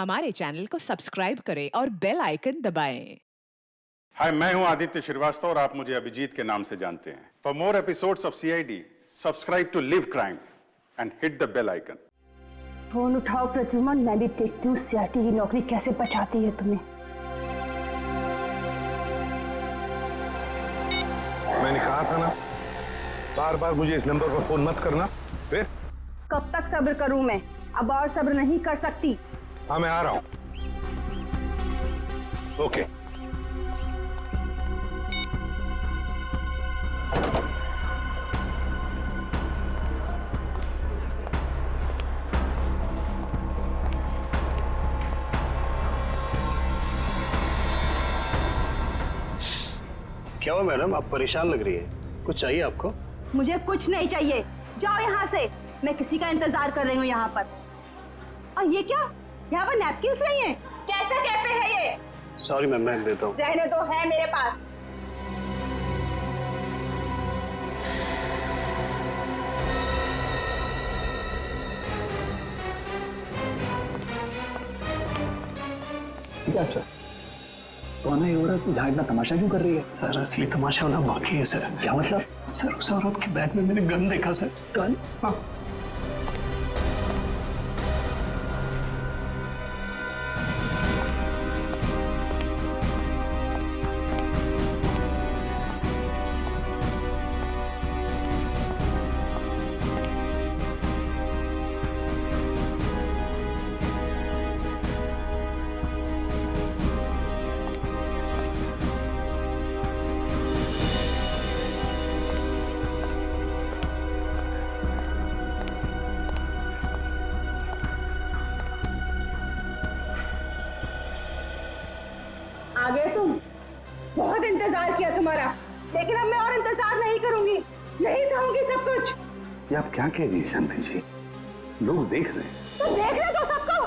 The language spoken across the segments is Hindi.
हमारे चैनल को सब्सक्राइब करें और बेल आइकन दबाएं। हाय, मैं हूं आदित्य श्रीवास्तव और आप मुझे अभिजीत के नाम से जानते हैं। For more episodes of CID, subscribe to LIV crime and hit the bell icon. Phone उठाओ प्रद्युमन, मैं भी देखती हूँ सीआईडी की नौकरी कैसे बचाती है तुम्हें। मैंने कहा था ना, बार बार मुझे इस नंबर पर फोन मत करना। फिर कब तक सब्र करूं मैं? अब और सब्र नहीं कर सकती। हाँ, मैं आ रहा हूं। ओके। क्या हुआ मैडम, आप परेशान लग रही है? कुछ चाहिए आपको? मुझे कुछ नहीं चाहिए, जाओ यहाँ से। मैं किसी का इंतजार कर रही हूँ यहाँ पर। और ये क्या, यहाँ पर नैपकिन्स नहीं है? कैसा कैफे है ये? सॉरी मैम, मैं देता हूँ। रहने दो, है मेरे पास। क्या अच्छा कौन है ये औरत? यहाँ इतना तमाशा क्यों कर रही है? सर असली तमाशा होना बाकी है सर। क्या मतलब? सर उस औरत के बैग में मैंने गन देखा सर। गन? हाँ। आ गए तुम? बहुत इंतजार किया तुम्हारा, लेकिन अब मैं और इंतजार नहीं करूंगी, नहीं सहूंगी सब कुछ। ये आप क्या कह रही है शांति जी? लोग देख रहे हैं। तो देखने दो सबको।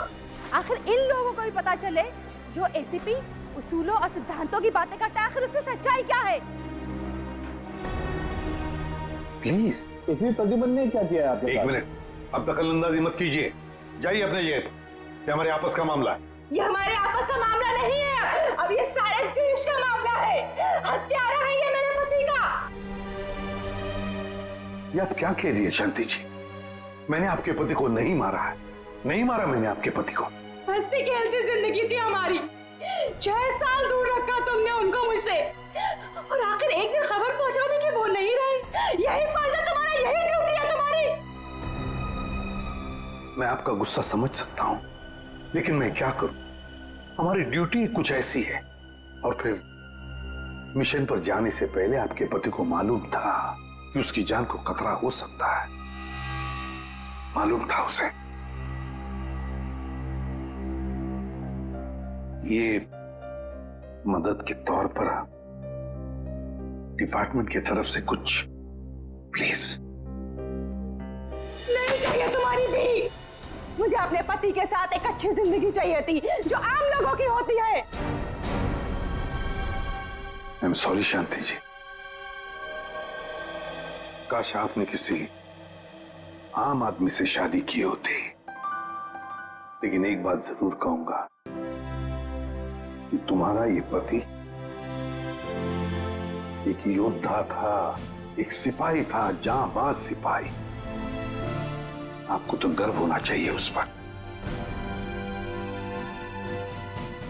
आखिर इन लोगों को भी पता चले जो एसीपी उसूलों और सिद्धांतों की बातें करता है, आखिर उसकी सच्चाई क्या है। प्लीज। इसी प्रद्युमन ने क्या किया आपके? एक मिनट, अब दखलंदाजी मत कीजिए। जाइए अपने जेब। ये हमारे आपस का मामला है। ये हमारे आपस का मामला नहीं है, अब ये सारे देश का मामला है। हत्यारा है ये मेरे पति का। ये आप क्या कह रही है शांति जी? मैंने आपके पति को नहीं मारा है, नहीं मारा मैंने आपके पति को। हंसती खेलती जिंदगी थी हमारी, 6 साल दूर रखा तुमने उनको मुझसे, और आखिर एक दिन खबर पहुंचाने की वो नहीं रहे। यही फर्ज है तुम्हारा, यही ड्यूटी है तुम्हारी। मैं आपका गुस्सा समझ सकता हूं, लेकिन मैं क्या करूं? हमारी ड्यूटी कुछ ऐसी है। और फिर मिशन पर जाने से पहले आपके पति को मालूम था कि उसकी जान को खतरा हो सकता है। मालूम था उसे। ये मदद के तौर पर डिपार्टमेंट की तरफ से कुछ प्लीज। नहीं चाहिए तुम्हारी भी। मुझे अपने पति के साथ एक अच्छी जिंदगी चाहिए थी, जो आम लोगों की होती है। आई एम सॉरी शांति जी। काश आपने किसी आम आदमी से शादी की होती। लेकिन एक बात जरूर कहूंगा कि तुम्हारा ये पति एक योद्धा था, एक सिपाही था, जांबाज सिपाही। आपको तो गर्व होना चाहिए उस पर।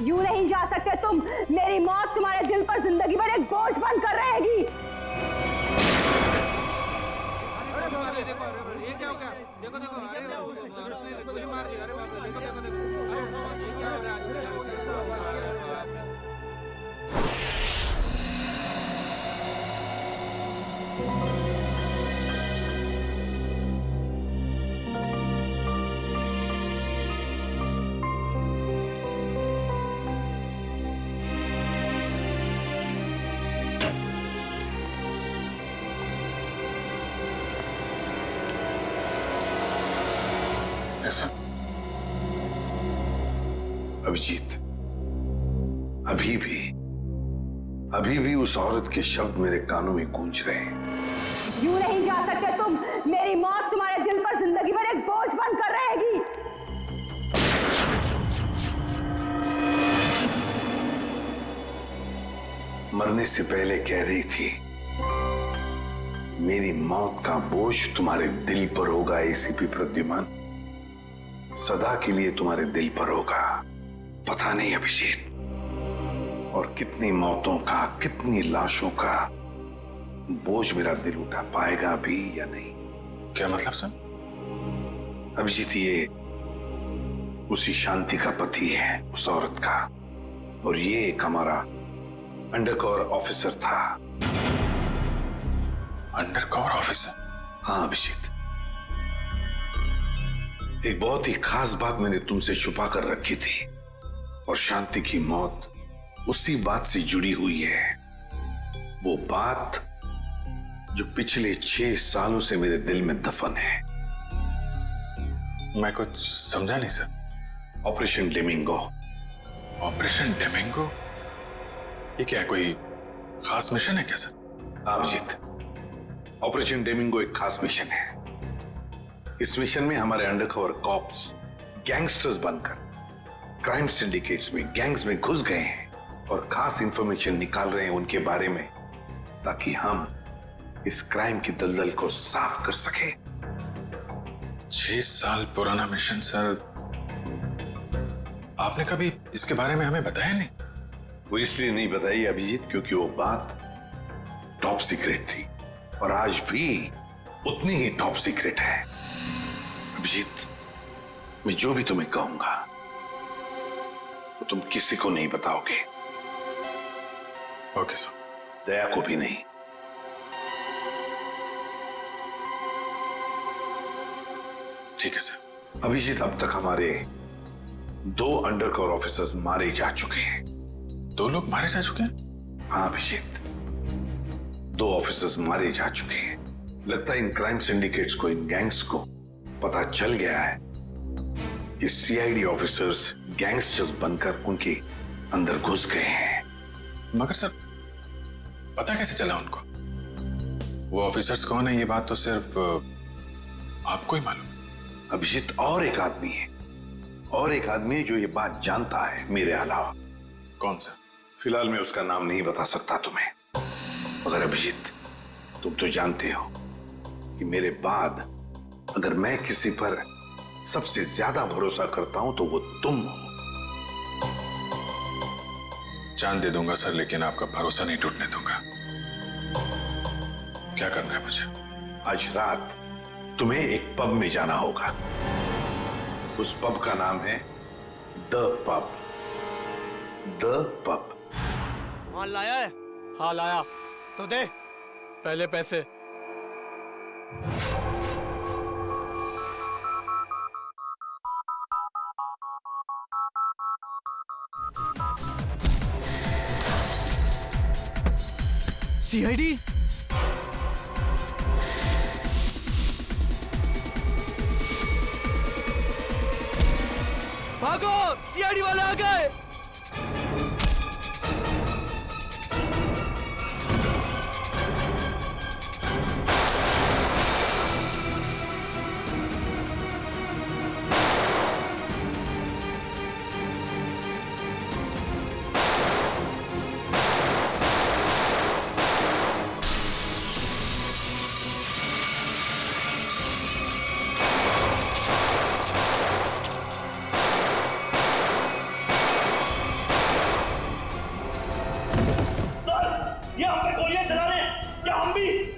यूं नहीं जा सकते तुम। मेरी मौत तुम्हारे दिल पर जिंदगी भर एक बोझ बनकर रहेगी। देखो देखो, अरे गोली मार दी। अरे बाप रे, देखो देखो देखो, अरे ये क्या हो रहा है? अभिजीत, अभी भी उस औरत के शब्द मेरे कानों में गूंज रहे हैं। यूं नहीं जा सकते तुम। मेरी मौत तुम्हारे दिल पर जिंदगी भर एक बोझ बनकर रहेगी। मरने से पहले कह रही थी, मेरी मौत का बोझ तुम्हारे दिल पर होगा एसीपी प्रद्युमन, सदा के लिए तुम्हारे दिल पर होगा। पता नहीं अभिजीत, और कितनी मौतों का, कितनी लाशों का बोझ मेरा दिल उठा पाएगा भी या नहीं। क्या मतलब सर? अभिजीत, ये उसी शांति का पति है, उस औरत का, और ये एक हमारा अंडरकवर ऑफिसर था। Undercover officer? हाँ अभिजीत, एक बहुत ही खास बात मैंने तुमसे छुपा कर रखी थी, और शांति की मौत उसी बात से जुड़ी हुई है। वो बात जो पिछले 6 सालों से मेरे दिल में दफन है। मैं कुछ समझा नहीं सर। ऑपरेशन डेमिंगो। ऑपरेशन डेमिंगो? ये क्या, कोई खास मिशन है क्या सर? अभिजीत, ऑपरेशन डेमिंगो एक खास मिशन है। इस मिशन में हमारे अंडरकवर कॉप्स गैंगस्टर्स बनकर क्राइम सिंडिकेट्स में, गैंग्स में घुस गए हैं और खास इंफॉर्मेशन निकाल रहे हैं उनके बारे में, ताकि हम इस क्राइम की दलदल को साफ कर सके। 6 साल पुराना मिशन सर। आपने कभी इसके बारे में हमें बताया नहीं? वो इसलिए नहीं बताई अभिजीत, क्योंकि वो बात टॉप सीक्रेट थी, और आज भी उतनी ही टॉप सीक्रेट है। अभिजीत, मैं जो भी तुम्हें कहूंगा वो तुम किसी को नहीं बताओगे। Okay sir. दया को भी नहीं। ठीक है सर। अभिजीत, अब तक हमारे 2 अंडरकवर ऑफिसर्स मारे जा चुके हैं। 2 लोग मारे जा चुके हैं? हाँ अभिजीत, 2 ऑफिसर्स मारे जा चुके हैं। लगता है इन क्राइम सिंडिकेट्स को, इन गैंग्स को पता चल गया है कि सीआईडी ऑफिसर्स गैंगस्टर्स बनकर उनके अंदर घुस गए हैं। मगर सर, पता कैसे चला उनको? वो ऑफिसर्स कौन है, ये बात तो सिर्फ आपको ही मालूम है। अभिजीत, और एक आदमी है, और एक आदमी है जो ये बात जानता है मेरे अलावा। कौन सा? फिलहाल मैं उसका नाम नहीं बता सकता तुम्हें, मगर अभिजीत, तुम तो जानते हो कि मेरे बाद अगर मैं किसी पर सबसे ज्यादा भरोसा करता हूं तो वो तुम हो। जान दे दूंगा सर, लेकिन आपका भरोसा नहीं टूटने दूंगा। क्या करना है मुझे? आज रात तुम्हें एक पब में जाना होगा। उस पब का नाम है द पब। The pub. माल लाया है? हाँ लाया। तो दे पहले पैसे। सीआईडी? भागो, सीआईडी वाले आ गए।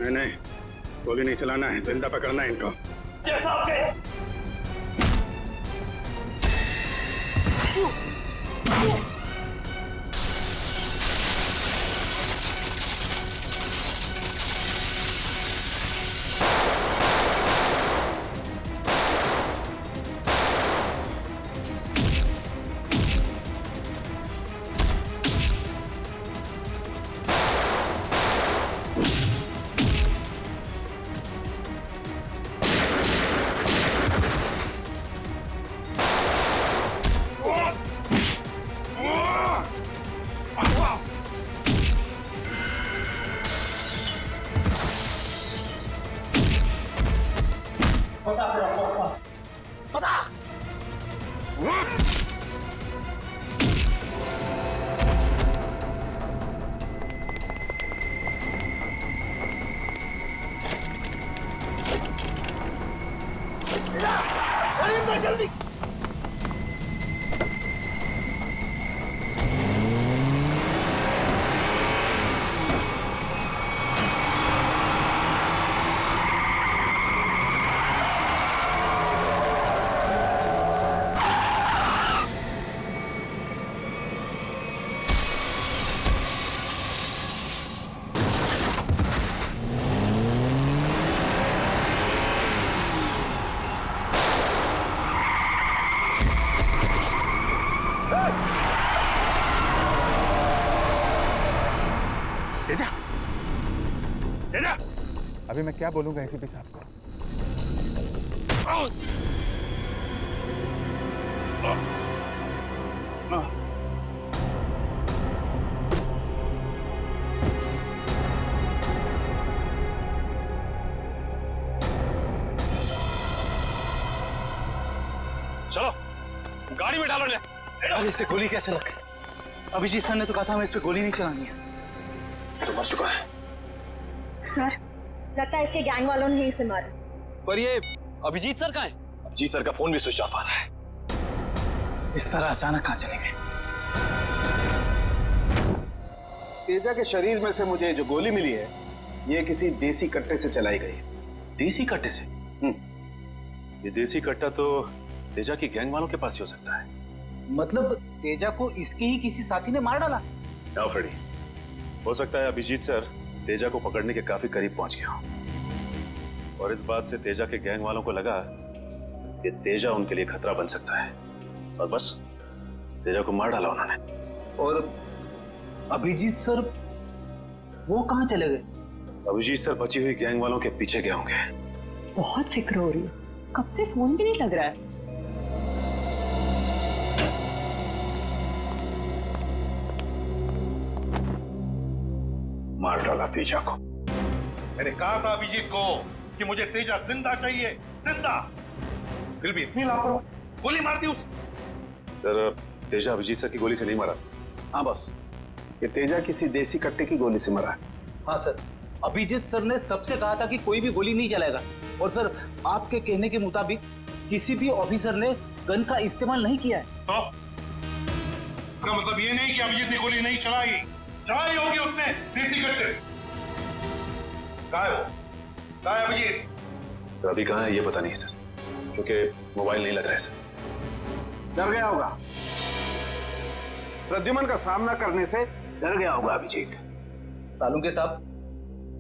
नहीं, गोली नहीं चलाना है, जिंदा पकड़ना है इनको। अभी मैं क्या बोलूंगा एसीपी साहब को? चलो गाड़ी में डालो। अरे इसे गोली कैसे लग गई? अभिजीत सर ने तो कहा था हमें इस पे गोली नहीं चलानी है। तो मर चुका है। सर लगता है इसके गैंग वालों ने ही इसे मारा। पर ये अभिजीत सर कहाँ है? अभिजीत सर का फोन भी स्विच ऑफ आ रहा है। इस तरह अचानक कहाँ चले गए? तेजा के शरीर में से मुझे जो गोली मिली है ये किसी देसी कट्टे से चलाई गई है। देसी कट्टे से? ये देसी कट्टा तो तेजा की गैंग वालों के पास ही हो सकता है। मतलब तेजा को इसके ही किसी साथी ने मार डाला? क्या फ्रेडी, हो सकता है अभिजीत सर तेजा को पकड़ने के काफी करीब पहुंच गया हो और इस बात से तेजा के गैंग वालों को लगा कि तेजा उनके लिए खतरा बन सकता है और बस तेजा को मार डाला उन्होंने। और अभिजीत सर वो कहाँ चले गए? अभिजीत सर बची हुई गैंग वालों के पीछे गए होंगे। बहुत फिक्र हो रही है, कब से फोन भी नहीं लग रहा है। मार डाला तेजा को। मैंने कहा था अभिजीत को कि मुझे तेजा जिंदा चाहिए, जिंदा। फिर भी इतनी लापरवाह, गोली मार दी उसे। सर तेजा अभिजीत सर की गोली से नहीं मारा। हाँ बस, ये तेजा किसी देसी कट्टे की गोली से मरा है। हाँ सर, अभिजीत सर ने सबसे कहा था कि कोई भी गोली नहीं चलाएगा और सर आपके कहने के मुताबिक किसी भी ऑफिसर ने गन का इस्तेमाल नहीं किया है। तो इसका मतलब ये नहीं कि अभिजीत ने गोली नहीं चलाई होगी उसने देसी कट्टे से। कहाँ है वो? कहाँ है अभिजीत? सर अभी कहाँ है ये पता नहीं सर, क्योंकि मोबाइल नहीं लग रहा है सर। डर गया होगा, प्रद्युमन का सामना करने से डर गया होगा अभिजीत। सालों के साहब,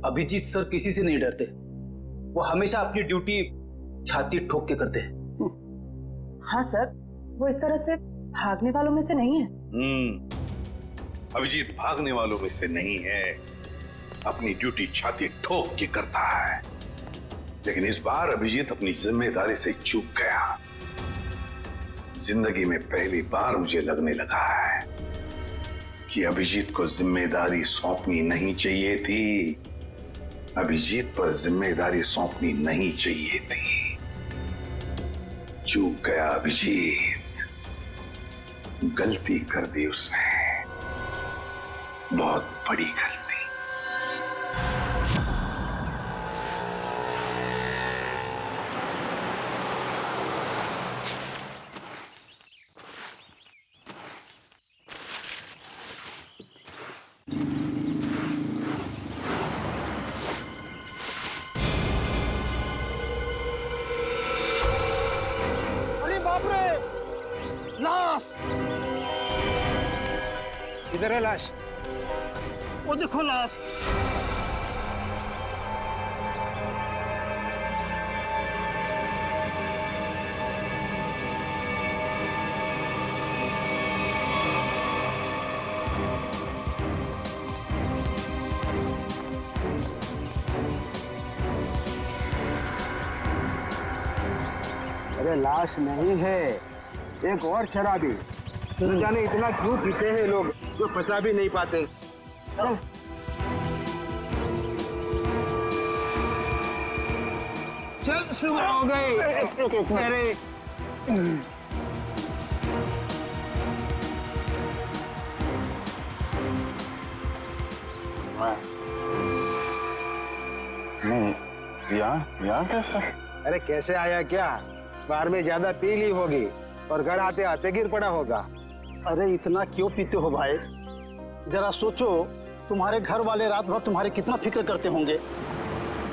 अभिजीत सर किसी से नहीं डरते। वो हमेशा अपनी ड्यूटी छाती ठोक के करते हैं। हाँ सर, वो इस तरह से भागने वालों में से नहीं है। अभिजीत भागने वालों में से नहीं है, अपनी ड्यूटी छाती ठोक के करता है। लेकिन इस बार अभिजीत अपनी जिम्मेदारी से चूक गया। जिंदगी में पहली बार मुझे लगने लगा है कि अभिजीत को जिम्मेदारी सौंपनी नहीं चाहिए थी। अभिजीत पर जिम्मेदारी सौंपनी नहीं चाहिए थी। चूक गया अभिजीत, गलती कर दी उसने, बहुत बड़ी गलती। इधर है लाश, वो देखो लाश। अरे लाश नहीं है, एक और शराबी। न जाने इतना क्यों पीते हैं लोग जो पचा भी नहीं पाते। चल सुबह हो गई। अरे यहाँ कैसे? अरे कैसे आया क्या? बाहर में ज्यादा पी ली होगी और घर आते आते गिर पड़ा होगा। अरे इतना क्यों पीते हो भाई? जरा सोचो, तुम्हारे घर वाले रात भर तुम्हारे कितना फिक्र करते होंगे।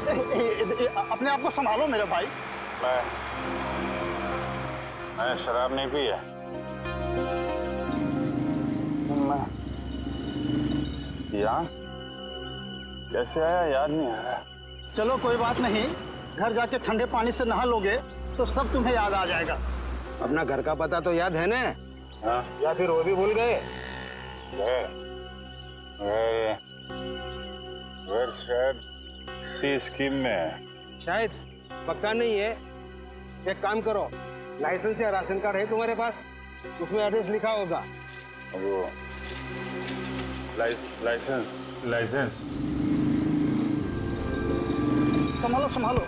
अपने आप को संभालो मेरे भाई। मैं शराब नहीं पी है। यहाँ कैसे आया याद नहीं आ रहा। चलो कोई बात नहीं, घर जाके ठंडे पानी से नहा लोगे तो सब तुम्हें याद आ जाएगा। अपना घर का पता तो याद है ना? हाँ? या फिर वो भी भूल गए? घर शायद सी स्कीम में शायद, पक्का नहीं है। एक काम करो, लाइसेंस या राशन कार्ड है तुम्हारे पास? उसमें एड्रेस लिखा होगा। वो लाइसेंस संभालो संभालो।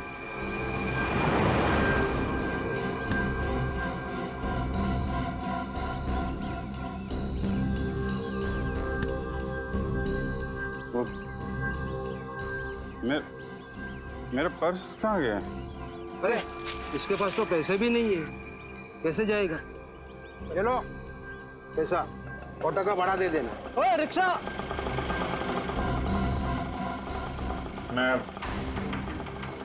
वो मेरा पर्स कहाँ गया? अरे इसके पास तो पैसे भी नहीं है, कैसे जाएगा? ये लो पैसा, ऑटो का भाड़ा दे देना। ओए रिक्शा!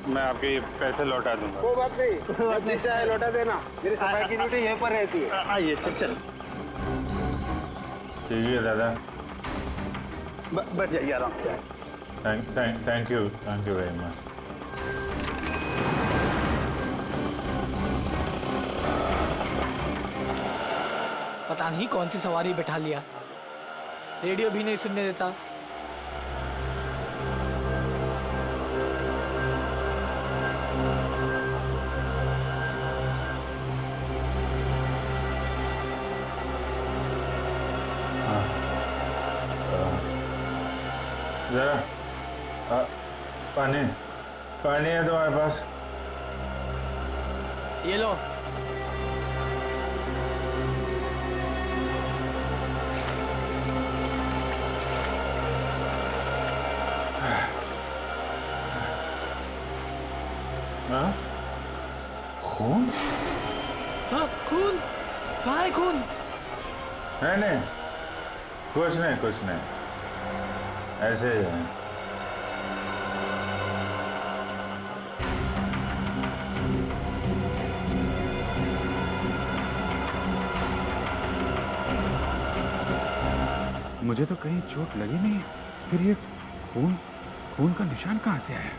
मैं आपके पैसे लौटा दूंगा। वो बात नहीं, जब पैसा है लौटा देना। मेरी सफाई की ड्यूटी यहीं पर रहती है। आइए चल। ठीक है दादा। बैठ जाइए आराम से। Thank you very much. पता नहीं कौन सी सवारी बैठा लिया, रेडियो भी नहीं सुनने देता। जरा पानी है तुम्हारे पास? ये लो। खून? हाँ खून? कहाँ है खून? नहीं कुछ नहीं ऐसे ही है। मुझे तो कहीं चोट लगी नहीं, फिर ये खून का निशान कहाँ से आया?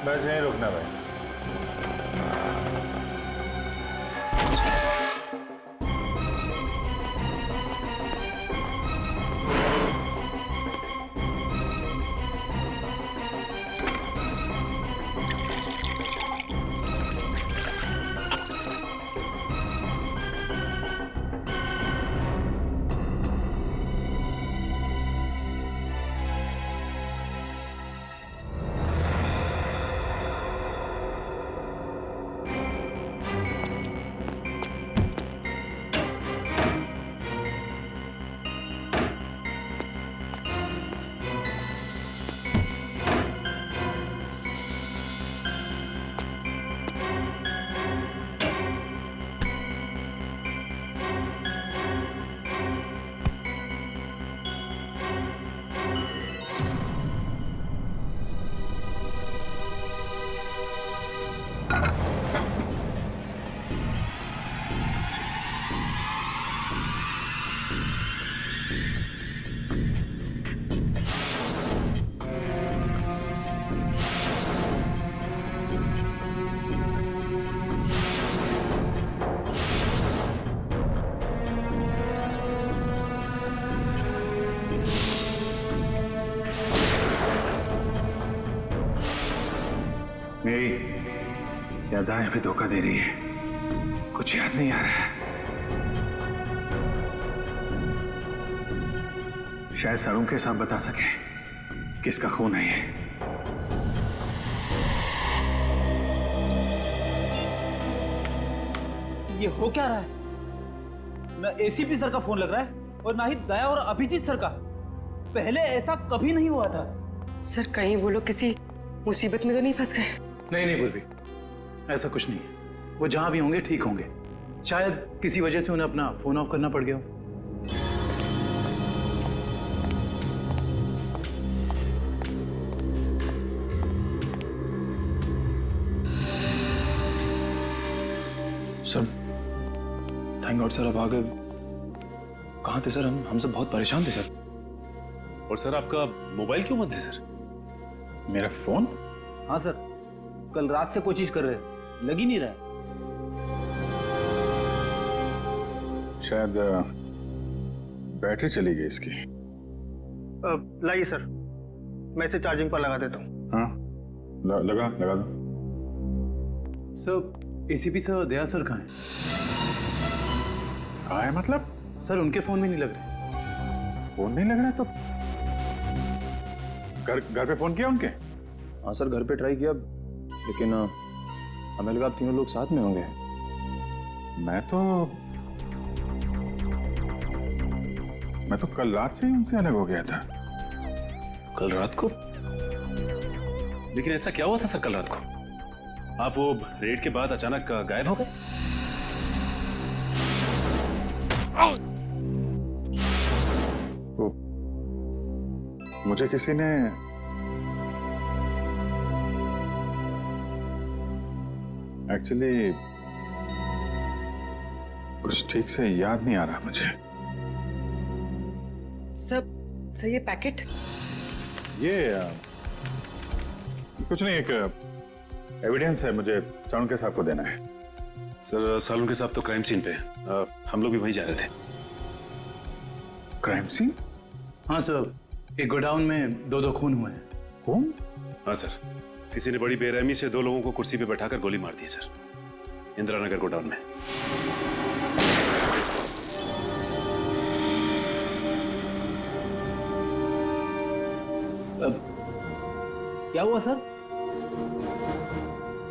बस यहीं रुकना भाई। मेरी याददाश्त भी धोखा दे रही है, कुछ याद नहीं आ रहा है। शायद सरों के साथ बता सके किसका खून है ये। ये हो क्या रहा है? ना एसीपी सर का फोन लग रहा है और ना ही दया और अभिजीत सर का। पहले ऐसा कभी नहीं हुआ था। सर कहीं वो लोग किसी मुसीबत में तो नहीं फंस गए? नहीं पूर्वी, ऐसा कुछ नहीं है। वो जहां भी होंगे ठीक होंगे। शायद किसी वजह से उन्हें अपना फोन ऑफ करना पड़ गया हो। सर थैंक गॉड सर, अब आ गए। कहाँ थे सर? हम सब बहुत परेशान थे सर। और सर आपका मोबाइल क्यों बंद है सर? मेरा फोन? हाँ सर, कल रात से कोशिश कर रहे हैं, लग ही नहीं रहा है। शायद बैटरी चली गई इसकी। लाइए सर, मैं इसे चार्जिंग पर लगा देता हूँ। हाँ, लगा दो। सर, एसीपी सर दया सर कहाँ हैं? कहाँ है मतलब? सर उनके फोन में नहीं लग रहे। फोन नहीं लग रहा है तो घर पे फोन किया उनके? हाँ सर, घर पे ट्राई किया, लेकिन हमें लगा आप तीनों लोग साथ में होंगे। मैं तो कल रात से ही उनसे अलग हो गया था। कल रात को? लेकिन ऐसा क्या हुआ था सर कल रात को? आप वो रेड के बाद अचानक गायब हो गए? मुझे किसी ने एक्चुअली कुछ ठीक से याद नहीं आ रहा मुझे। सर ये पैकेट? ये कुछ नहीं, एक एविडेंस है, मुझे सालुंके साहब को देना है। सर सालुंके साहब तो क्राइम सीन पे हम लोग भी वहीं जा रहे थे। Crime scene? हाँ सर, एक गोडाउन में दो खून हुए हैं। खून? हाँ सर, किसी ने बड़ी बेरहमी से 2 लोगों को कुर्सी पे बैठाकर गोली मार दी सर, इंदिरा नगर गोडाउन में। क्या हुआ सर?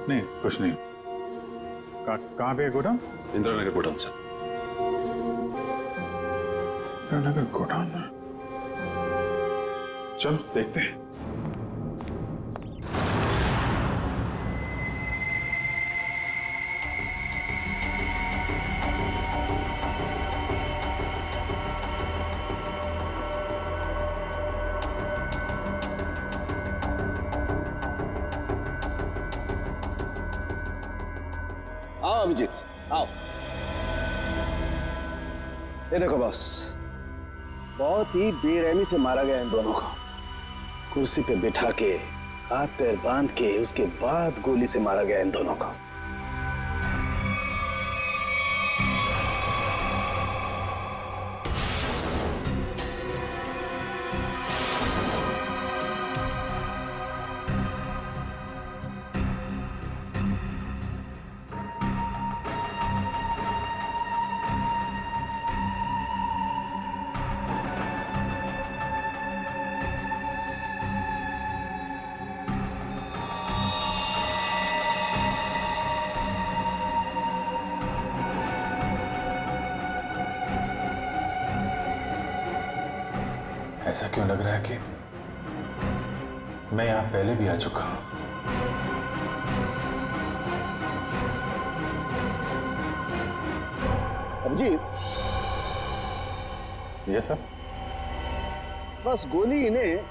नहीं, कुछ नहीं। कहाँ पे है godown? Indira Nagar godown sir. Indira Nagar godown में? चलो देखते हैं। आओ अभिजीत, आओ। ये देखो बॉस, बहुत ही बेरहमी से मारा गया इन दोनों को। कुर्सी पे बिठा के, हाथ पैर बांध के, उसके बाद गोली से मारा गया इन दोनों को। ऐसा क्यों लग रहा है कि मैं यहां पहले भी आ चुका हूं? अभिजीत, ये सर? बस गोली इन्हें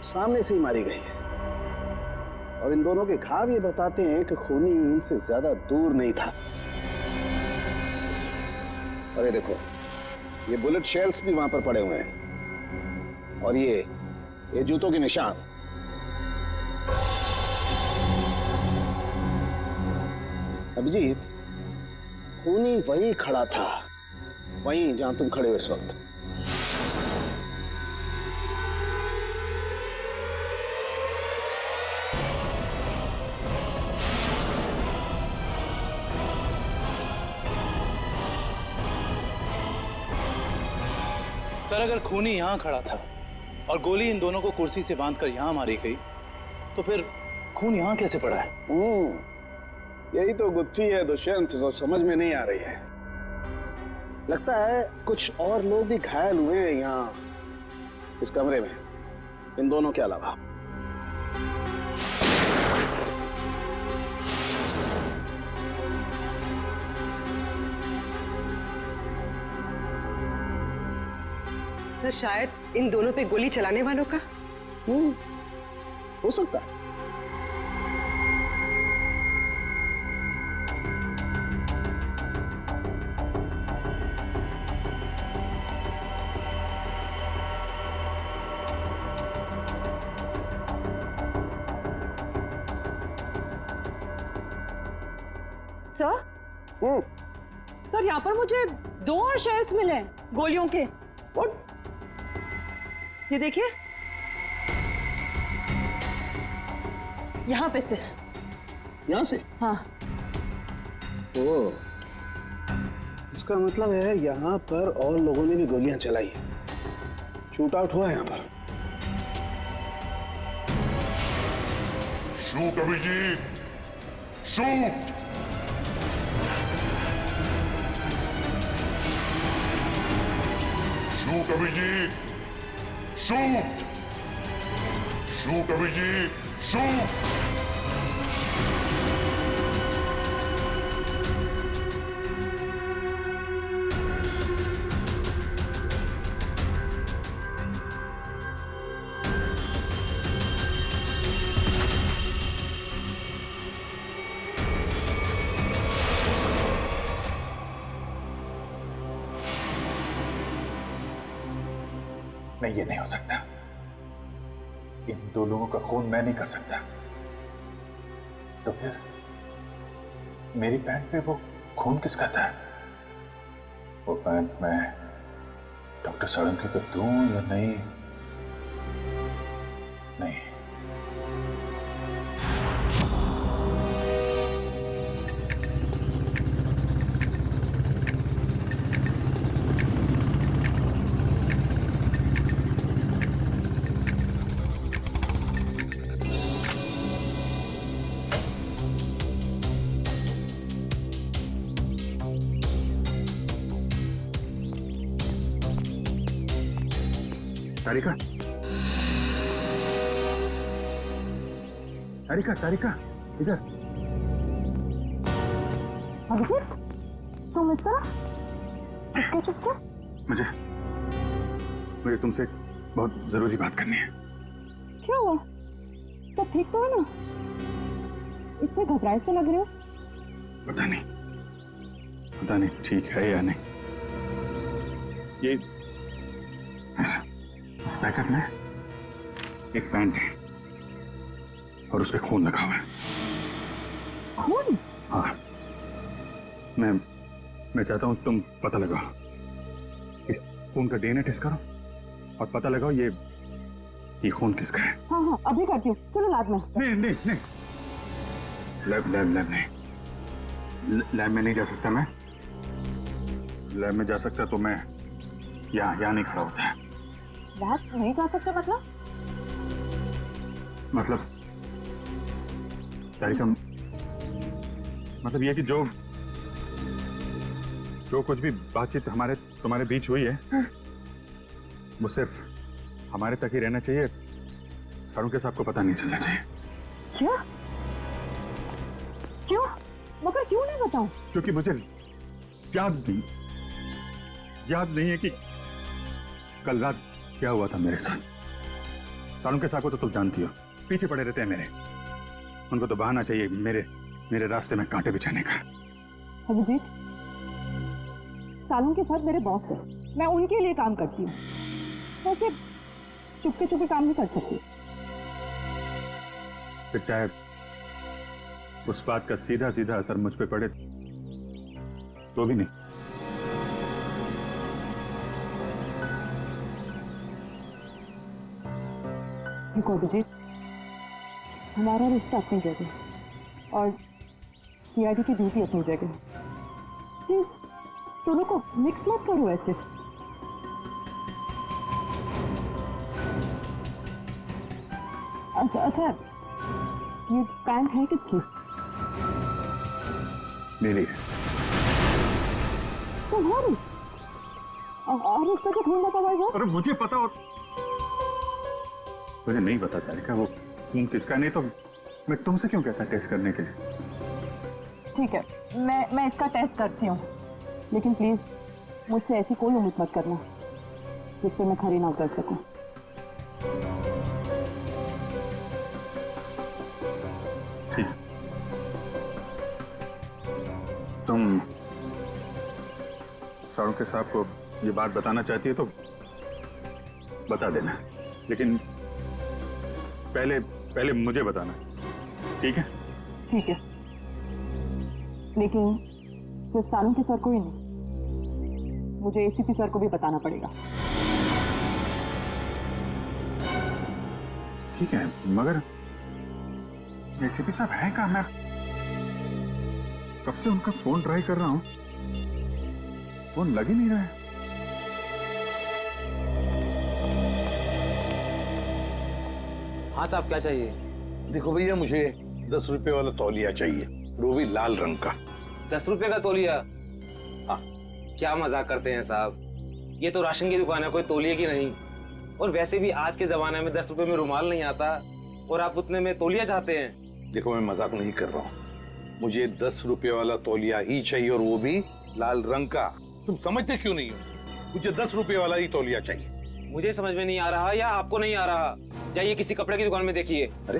सामने से ही मारी गई है, और इन दोनों के घाव ये बताते हैं कि खूनी इनसे ज्यादा दूर नहीं था। अरे देखो, ये बुलेट शेल्स भी वहां पर पड़े हुए हैं, और ये जूतों के निशान। अभिजीत, खूनी वहीं खड़ा था, वहीं जहां तुम खड़े हो इस वक्त। सर, अगर खूनी यहां खड़ा था और गोली इन दोनों को कुर्सी से बांधकर यहां मारी गई, तो फिर खून यहां कैसे पड़ा है? यही तो गुत्थी है दुष्यंत, जो समझ में नहीं आ रही है। लगता है कुछ और लोग भी घायल हुए हैं यहाँ इस कमरे में, इन दोनों के अलावा। सर, शायद इन दोनों पे गोली चलाने वालों का। हो सकता है। सर सर, यहाँ पर मुझे 2 और शेल्स मिले हैं गोलियों के। ये देखिए, यहाँ पे से। यहाँ से? हाँ। ओ, इसका मतलब है यहाँ पर और लोगों ने भी गोलियां चलाई हैं। शूट आउट हुआ है यहाँ पर। Shoot Abhijeet, shoot. Shoot Abhijeet, shoot. Shoot Abhijeet, shoot. नहीं, ये नहीं हो सकता। इन 2 लोगों का खून मैं नहीं कर सकता। तो फिर मेरी पैंट पे वो खून किसका था? वो पैंट मैं डॉक्टर सोलंकी को दूं या नहीं? नहीं। तारिका, तारिका, तारिका, इधर। अभिजीत, तुम इस तरह चुपके चुपके? मुझे तुमसे एक बहुत जरूरी बात करनी है। क्या हुआ? सब ठीक तो है ना? इतने घबराए से लग रहे हो। पता नहीं ठीक है या नहीं। ये इस पैकेट में एक पैंट है और उस पे खून लगा हुआ है। खून? हाँ, मैं चाहता हूं तुम पता लगाओ, इस खून का डीएनए टेस्ट करो और पता लगाओ ये खून किसका है। हाँ हाँ, अभी करती हूँ। चलो लैब में। नहीं, लैब नहीं, लैब में नहीं जा सकता मैं। लैब में जा सकता तो मैं यहाँ नहीं खड़ा होता है। लैब नहीं जा सकते मतलब तारिका, मतलब ये कि जो कुछ भी बातचीत तुम्हारे बीच हुई है वो सिर्फ हमारे तक ही रहना चाहिए। सारों के सबको पता नहीं चलना चाहिए। क्या? क्यों? मगर क्यों नहीं बताऊं? क्योंकि मुझे याद नहीं है कि कल रात क्या हुआ था मेरे साथ। सारों के साथ को तो तुम जानती हो, पीछे पड़े रहते हैं मेरे। उनको तो बहाना चाहिए मेरे रास्ते में कांटे बिछाने का। अभिजीत, सालों के साथ मेरे बॉस है, मैं उनके लिए काम करती हूँ। वैसे चुपके काम नहीं कर सकती। फिर चाहे उस बात का सीधा असर मुझ पे पड़े तो भी नहीं। देखो अभिजीत, हमारा रिश्ता अपनी जगह और सीआईडी की ड्यूटी अपनी जगह। प्लीज दोनों को मिक्स मत करो ऐसे। अच्छा, ये पैंट है किसकी? मेरी। तुम्हारी? और इस पर जो खून लगा हुआ है? अरे मुझे पता और मुझे नहीं पता तारिका वो खून किसका। नहीं तो मैं तुमसे क्यों कहता टेस्ट करने के लिए। ठीक है, मैं इसका टेस्ट करती हूँ, लेकिन प्लीज मुझसे ऐसी कोई उम्मीद मत करना जिस पे मैं खरी ना उतर सकूं। ठीक, तुम सारुण के साहब को ये बात बताना चाहती है तो बता देना, लेकिन पहले मुझे बताना, ठीक है? ठीक है। लेकिन सिर्फ सालुंके सर को ही नहीं, मुझे एसीपी सर को भी बताना पड़ेगा। ठीक है, मगर एसीपी साहब हैं कहाँ? मैं कब से उनका फोन ट्राई कर रहा हूं, फोन लग ही नहीं रहा है। हाँ साहब, क्या चाहिए? देखो भैया, मुझे 10 रुपए वाला तौलिया चाहिए, वो भी लाल रंग का। 10 रुपए का तौलिया? हाँ। क्या मजाक करते हैं साहब, ये तो राशन की दुकान है, कोई तौलिए की नहीं। और वैसे भी आज के जमाने में 10 रुपए में रुमाल नहीं आता, और आप उतने में तौलिया चाहते हैं? देखो, मैं मजाक नहीं कर रहा हूँ, मुझे 10 रुपए वाला तौलिया ही चाहिए, और वो भी लाल रंग का। तुम समझते क्यों नहीं हो? मुझे 10 रुपए वाला ही तौलिया चाहिए। मुझे समझ में नहीं आ रहा या आपको नहीं आ रहा? जाइए किसी कपड़े की दुकान में देखिए। अरे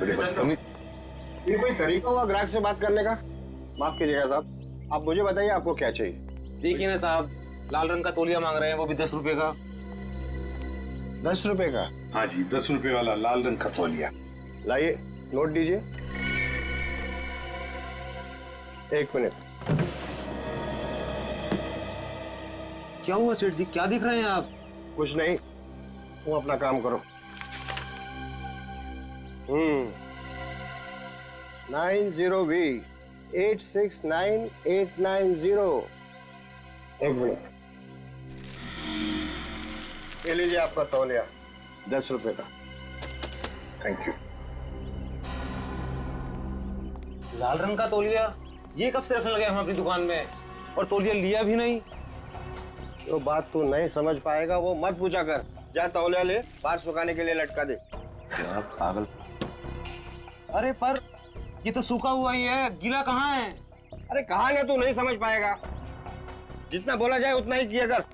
बड़े बदतमीज। ये कोई तरीका हुआ ग्राहक से बात करने का? माफ कीजिएगा साहब, आप मुझे बताइए आपको क्या चाहिए। देखिए ना साहब, लाल रंग का तौलिया मांग रहे हैं, वो भी 10 रुपए का। 10 रुपए का? हाँ जी, 10 रुपए वाला लाल रंग का तौलिया। लाइए, नोट दीजिए। 1 मिनट। क्या हुआ सेठ जी, क्या दिख रहे हैं आप? कुछ नहीं, तुम अपना काम करो। 90B 869890। 1 मिनट। ये लीजिए आपका तौलिया, 10 रुपए का। Thank you. लाल रंग का तौलिया? ये कब से रखने लगे हम अपनी दुकान में, और तौलिया लिया भी नहीं? जो बात तू नहीं समझ पाएगा वो मत पूछा कर। जा तौलिया ले, बाहर सुखाने के लिए लटका दे। क्या पागल। अरे पर ये तो सूखा हुआ ही है, गीला कहाँ है? अरे कहा ना, तू नहीं समझ पाएगा। जितना बोला जाए उतना ही किया कर।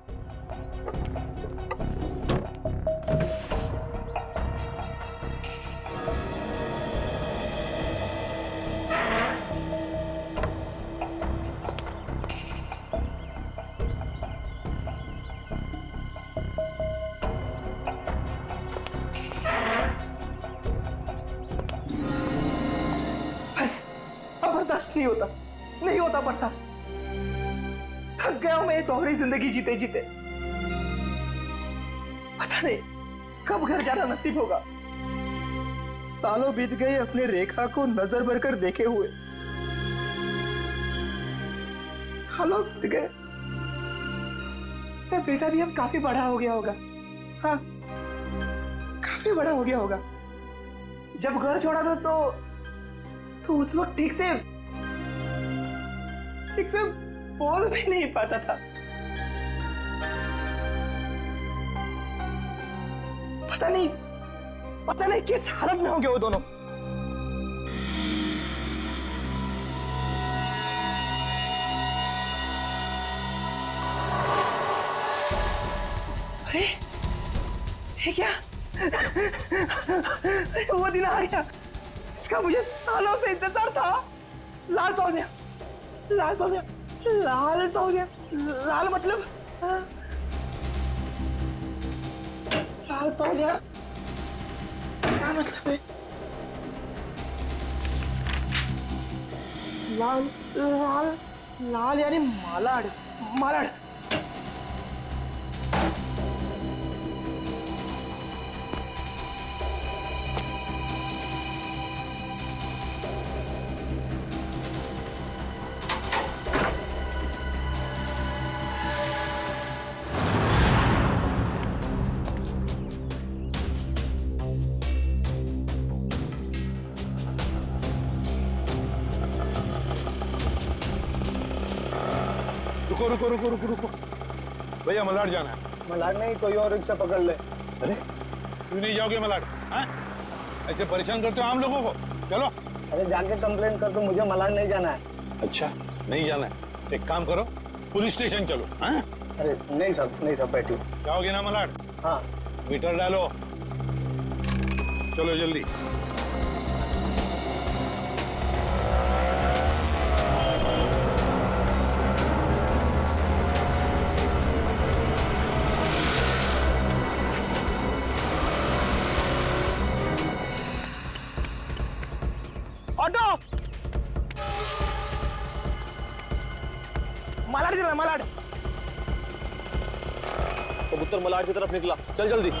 नहीं होता, नहीं होता पड़ता। थक गया हूं मैं ये दोहरी जिंदगी जीते जीते। पता नहीं कब घर जाना नसीब होगा। सालों बीत गए अपने रेखा को नजर भर कर देखे हुए। सालों बीत गए, मेरा बेटा भी अब काफी बड़ा हो गया होगा। हाँ, काफी बड़ा हो गया होगा। जब घर छोड़ा था तो उस वक्त ठीक से बोल भी नहीं पाता था। पता नहीं किस हालत में होंगे वो दोनों। अरे ये क्या? वो दिन आ गया, इसका मुझे सालों से इंतजार था। लाल तौलिया, लाल तौलिया, लाल तौलिया। लाल मतलब लाल तौलिया क्या मतलब है? लाल लाल लाल यानी मालाड, मालाड। रुको रुको रुको रुको रुको भैया, मलाड जाना है। मलाड नहीं, कोई और रिक्शा पकड़ ले। अरे क्यों नहीं जाओगे मलाड? हाँ? ऐसे परेशान करते हो आम लोगों को। चलो। अरे जाके कंप्लेन कर दो, मुझे मलाड नहीं जाना है। अच्छा नहीं जाना है, एक काम करो, पुलिस स्टेशन चलो। हाँ? अरे नहीं सब बैठिए। जाओगे ना मलाड? हाँ। मीटर डालो, चलो जल्दी। ऑटो, और मलाड की तरफ निकला। चल जल्दी।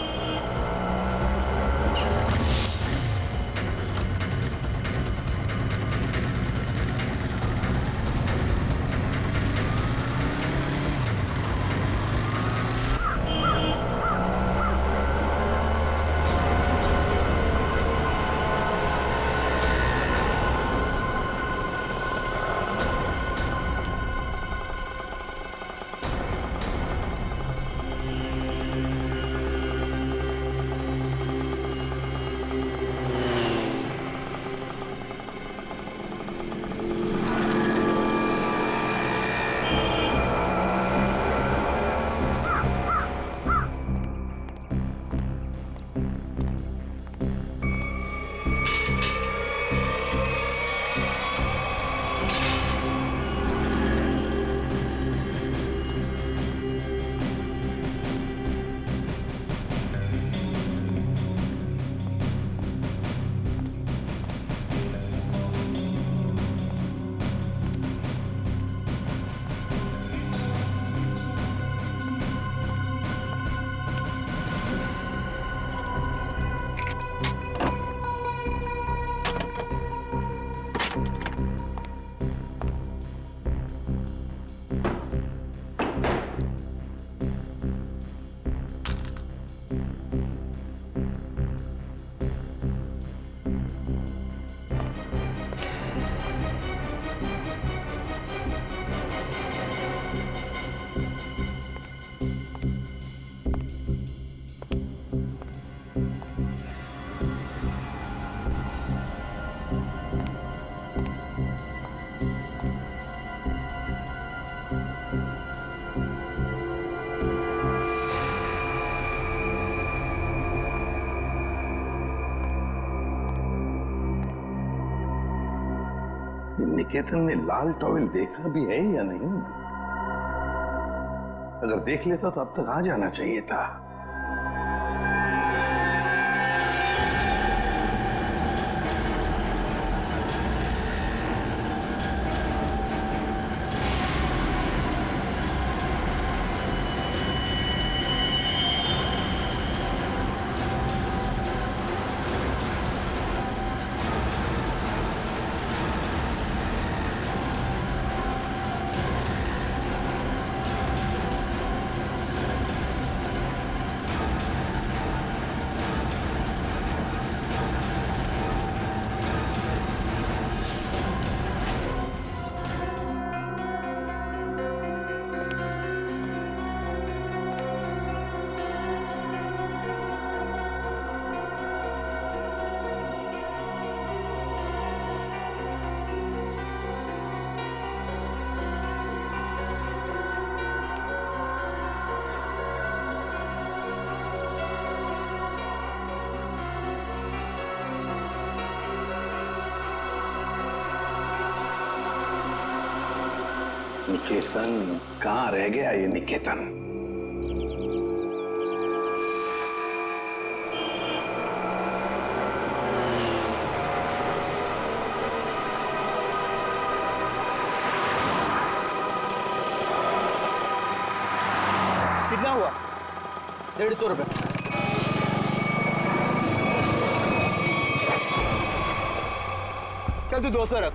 निकेतन ने लाल टॉवेल देखा भी है या नहीं? अगर देख लेता तो अब तक आ जाना चाहिए था। निकेतन कहाँ रह गया ये निकेतन? कितना हुआ? 150 रुपए। चल तू 200 रख।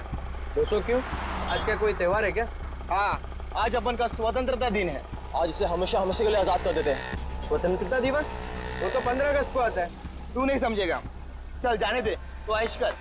200 क्यों? आज क्या कोई त्योहार है क्या? हाँ, आज अपन का स्वतंत्रता दिन है। आज इसे हमेशा हमेशा के लिए आजाद कर देते हैं। स्वतंत्रता दिवस वो तो 15 अगस्त को आता है। तू नहीं समझेगा। चल जाने दे, तो ऐश कर।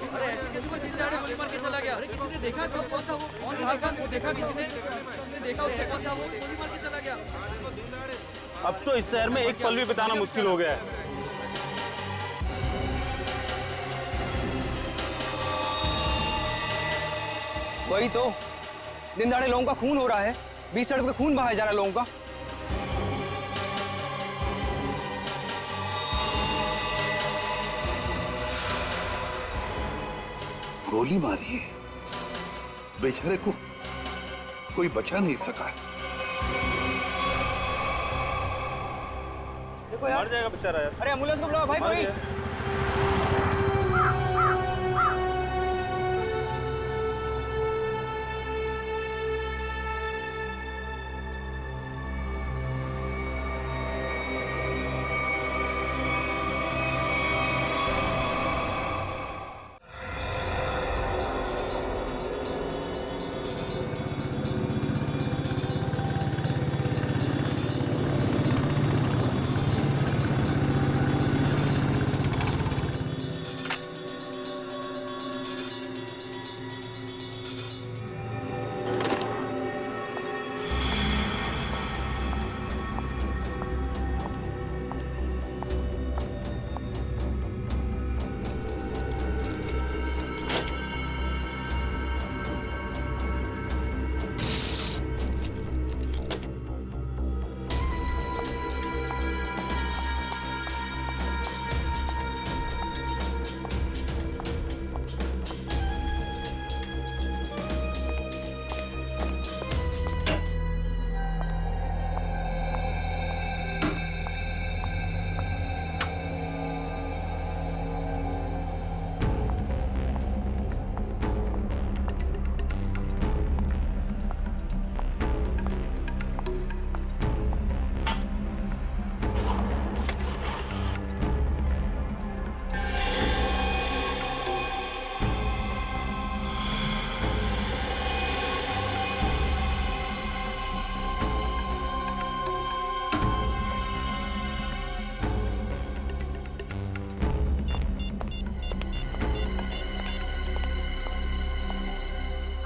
अरे ऐसे कैसे कोई तीसरे आड़े गोली मार के चला गया? अरे किसी ने देखा? कौन था वो? वो देखा किसी ने देखा उसके साथ था, वो गोली मार के चला गया। अब तो इस शहर में एक पल भी बिताना मुश्किल हो गया है। वही तो, दिन दहाड़े लोगों का खून हो रहा है, बीच सड़क पे खून बहाया जा रहा है लोगों का। गोली मारी है, बेचारे को कोई बचा नहीं सका। देखो यार, मर जाएगा बेचारा यार। अरे एम्बुलेंस को बुलाओ भाई कोई।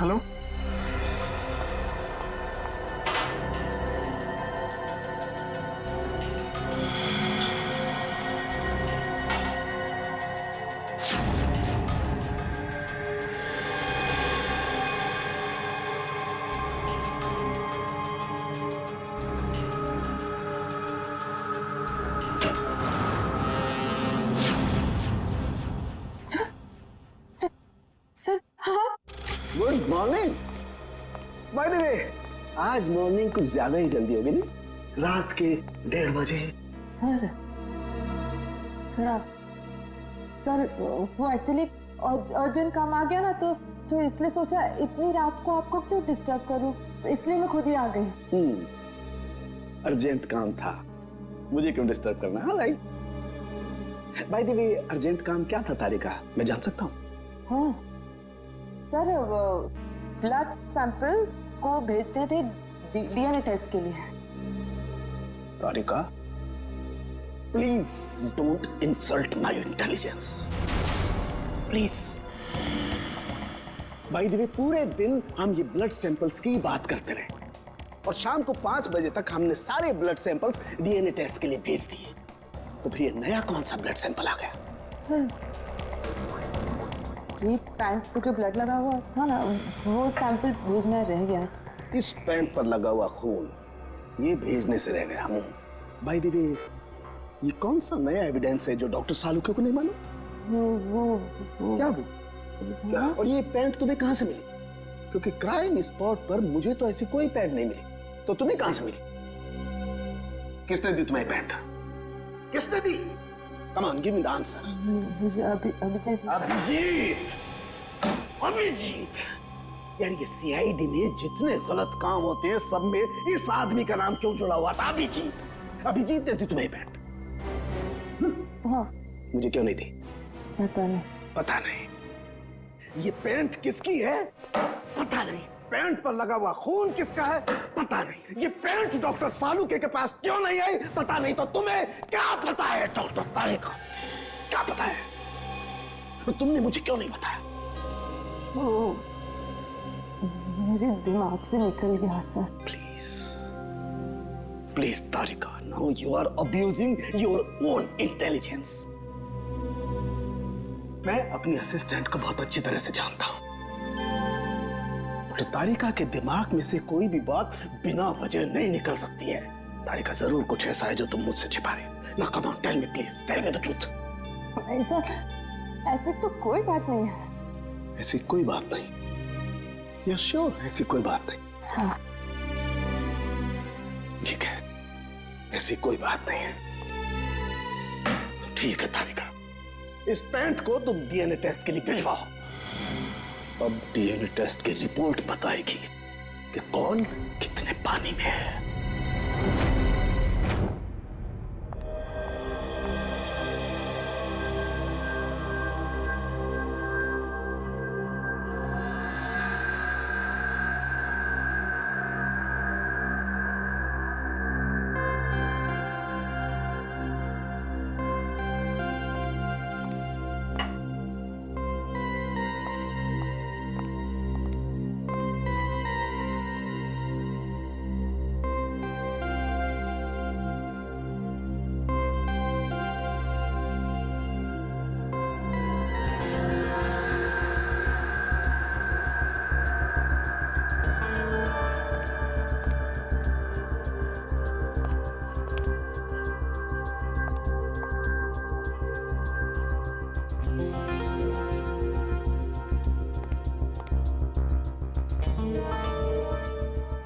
हेलो, सर हाँ गुड मॉर्निंग। बाय द वे, आज मॉर्निंग कुछ ज्यादा ही जल्दी होगी ना? रात के 1:30 बजे। सर सर वो एक्चुअली अर्जेंट काम आ गया ना, तो इसलिए सोचा इतनी रात को आपको क्यों डिस्टर्ब करूं, तो इसलिए मैं खुद ही आ गई। अर्जेंट काम था, मुझे क्यों डिस्टर्ब करना? हाँ right. Bye the way, urgent काम क्या था तारिका, मैं जान सकता हूँ? हाँ सर, ब्लड सैंपल को भेजने थे डीएनए टेस्ट के लिए। Tarika, please don't insult my intelligence, please. By the way, पूरे दिन हम ये ब्लड सैंपल्स की बात करते रहे और शाम को 5 बजे तक हमने सारे ब्लड सैंपल्स डीएनए टेस्ट के लिए भेज दिए। तो फिर ये नया कौन सा ब्लड सैंपल आ गया? ये पैंट पे जो ब्लड लगा हुआ था ना, वो सैंपल भेजना रह गया। इस पैंट पर लगा हुआ खून ये भेजने से रह गया। बाय द वे, ये कौन सा नया एविडेंस है जो डॉक्टर सालुके को नहीं मालूम? वो क्या वो? क्या? और ये पैंट तुम्हें कहां से मिली? क्योंकि क्राइम स्पॉट पर मुझे तो ऐसी कोई पैंट नहीं मिली, तो तुम्हें कहां से मिली? किसने दी तुम्हें पैंट? किसने दी? Come on, give me the answer. Abhijit, यार ये सीआईडी में जितने गलत काम होते हैं सब में इस आदमी का नाम क्यों जुड़ा हुआ था? अभिजीत। अभिजीत ने दी तुम्हें पैंट? हाँ। मुझे क्यों नहीं दी? पता नहीं। पता नहीं। ये पैंट किसकी है? पता नहीं। पैंट पर लगा हुआ खून किसका है? पता नहीं। ये पैंट डॉक्टर सालुके के पास क्यों नहीं आई? पता नहीं। तो तुम्हें क्या पता है डॉक्टर तारिका? क्या पता है? तो तुमने मुझे क्यों नहीं बताया? मेरे दिमाग से निकल गया sir. Please please Tarika, now you are abusing your own intelligence. मैं अपनी असिस्टेंट को बहुत अच्छी तरह से जानता हूं। तो तारिका के दिमाग में से कोई भी बात बिना वजह नहीं निकल सकती है। तारिका, जरूर कुछ ऐसा है जो तुम मुझसे छिपा रहे हो। ना come on, tell me please, tell me the truth. ऐसी तो कोई बात नहीं है। ऐसी कोई बात नहीं? यू श्योर ऐसी कोई बात नहीं? हाँ। ठीक है, ऐसी कोई बात नहीं है। ठीक है तारिका, इस पैंट को तुम डीएनए टेस्ट के लिए भिजवाओ। अब डीएनए टेस्ट की रिपोर्ट बताएगी कि कौन कितने पानी में है।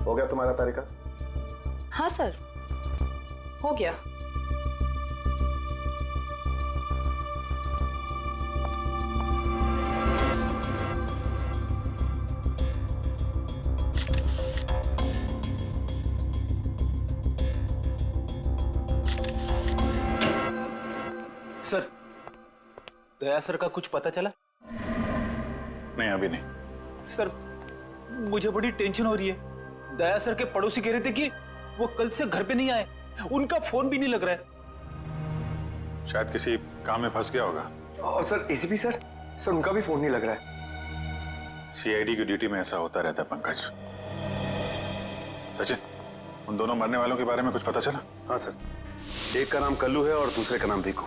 हो गया तुम्हारा तारिका? हाँ सर, हो गया। सर, दया सर का कुछ पता चला? नहीं, अभी नहीं। सर, मुझे बड़ी टेंशन हो रही है। दया सर के पड़ोसी कह रहे थे कि वो कल से घर पे नहीं आए, उनका फोन भी नहीं लग रहा है। शायद किसी काम में फंस गया होगा। और सर एसीपी सर, उनका भी फोन नहीं लग रहा है। सीआईडी की ड्यूटी में ऐसा होता रहता है पंकज। सचिन, उन दोनों मरने वालों के बारे में कुछ पता चला? हाँ सर, एक का नाम कल्लू है और दूसरे का नाम भीकू।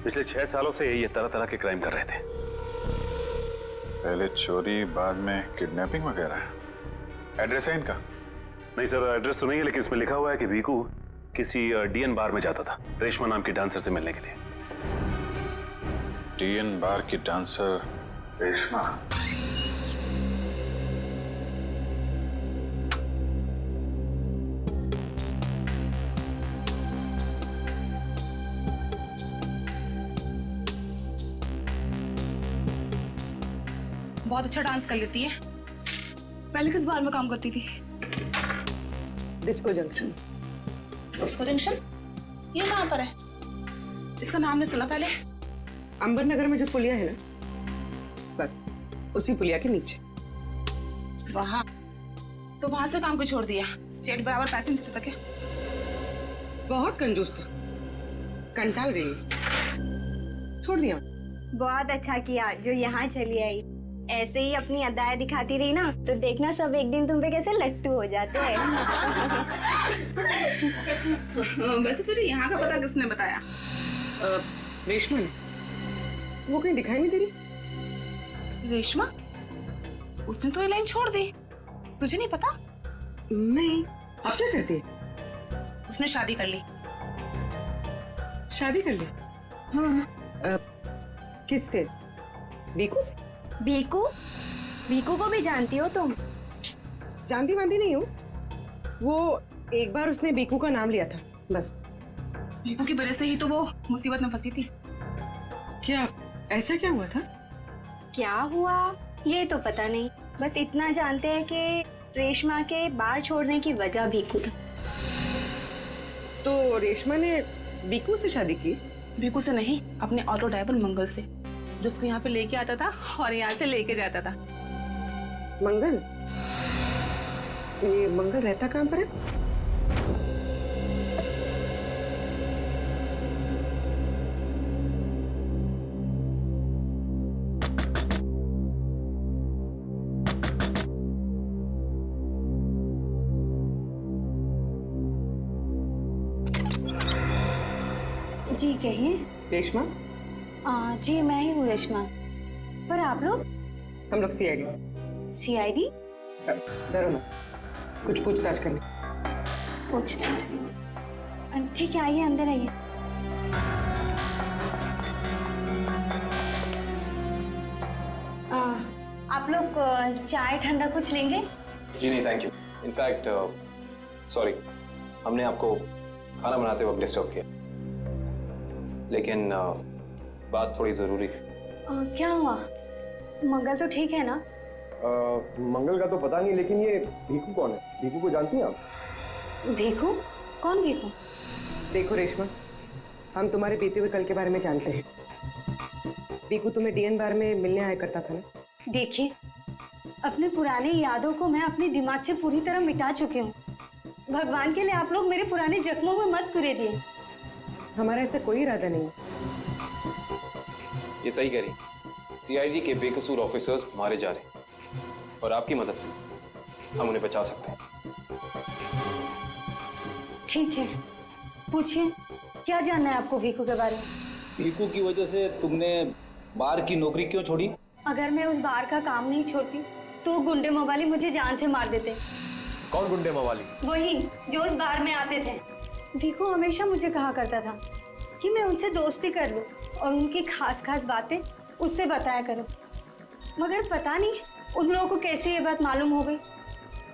पिछले 6 सालों से ये तरह तरह के क्राइम कर रहे थे। पहले चोरी, बाद में किडनैपिंग वगैरह। एड्रेस है इनका? नहीं सर, एड्रेस तो नहीं है, लेकिन इसमें लिखा हुआ है कि भीकू किसी डीएन बार में जाता था रेशमा नाम की डांसर से मिलने के लिए। डीएन बार की डांसर रेशमा? बहुत अच्छा डांस कर लेती है। पहले किस बार में काम करती थी? Disco junction. Disco junction? ये कहाँ पर है? इसका नाम नहीं सुना पहले। अंबर नगर में जो पुलिया है ना, बस उसी पुलिया के नीचे। वहाँ तो वहां से काम को छोड़ दिया। स्टेट बराबर पैसे नहीं देता था क्या? बहुत कंजूस था, कंटाल गई, छोड़ दिया। बहुत अच्छा किया जो यहाँ चली आई। ऐसे ही अपनी अदाएं दिखाती रही ना तो देखना सब एक दिन तुम पे कैसे लट्टू हो जाते हैं। वैसे तुझे यहाँ का पता किसने बताया? रेशमा ने। वो कहीं दिखाई नहीं दे रही। रेशमा? उसने तो ये लाइन छोड़ दी, तुझे नहीं पता? नहीं। अब क्या करती है? उसने शादी कर ली। शादी कर ली? हाँ। किससे? भीकू से? भीकू? भीकू को भी जानती हो तुम? जानती वांती नहीं हूँ। वो एक बार उसने भीकू का नाम लिया था, बस। भीकू की वजह से ही तो वो मुसीबत में फंसी थी। क्या ऐसा क्या हुआ था? क्या हुआ ये तो पता नहीं, बस इतना जानते हैं कि रेशमा के बार छोड़ने की वजह भीकू था। तो रेशमा ने भीकू से शादी की? भीकू से नहीं, अपने ऑटो ड्राइवर मंगल से, जो उसको यहाँ पे लेके आता था और यहाँ से लेके जाता था। मंगल? ये मंगल रहता कहाँ पर है? जी कहिए। रेशमा, जी मैं ही हूँ रेशमा। पर आप लोग? हम लोग सीआईडी से। सीआईडी? डरो ना, कुछ पूछताछ करनी। पूछताछ? ठीक है, आइए अंदर आइए। आप लोग चाय ठंडा कुछ लेंगे? जी नहीं, थैंक यू। इनफैक्ट सॉरी, हमने आपको खाना बनाते वक्त डिस्टर्ब किया, लेकिन बात थोड़ी ज़रूरी थी। क्या हुआ? मंगल तो ठीक है ना? मंगल का तो पता नहीं, लेकिन ये भीखू कौन है? भीखू को जानती हैं आप? भीखू? कौन भीखू? देखो रेशमा, हम तुम्हारे बीते हुए कल के बारे में जानते हैं। भीखू तुम्हें डीएन बार में मिलने आया करता था ना? देखिए, अपने पुराने यादों को मैं अपने दिमाग से पूरी तरह मिटा चुकी हूँ। भगवान के लिए आप लोग मेरे पुराने जख्मों में मत कुरे दिए। हमारा ऐसा कोई इरादा नहीं। ये सही कह रही, सीआईडी के बेकसूर ऑफिसर्स मारे जा रहे हैं और आपकी मदद से हम उन्हें बचा सकते हैं। ठीक है, पूछिए, क्या जानना है आपको भीखू के बारे में? भीखू की वजह से तुमने बार की नौकरी क्यों छोड़ी? अगर मैं उस बार का काम नहीं छोड़ती तो गुंडे मवाली मुझे जान से मार देते। कौन गुंडे मवाली? वही जो उस बार में आते थे। भीखू हमेशा मुझे कहा करता था कि मैं उनसे दोस्ती कर लूं और उनकी खास खास बातें उससे बताया करूं। मगर पता नहीं उन लोगों को कैसे ये बात मालूम हो गई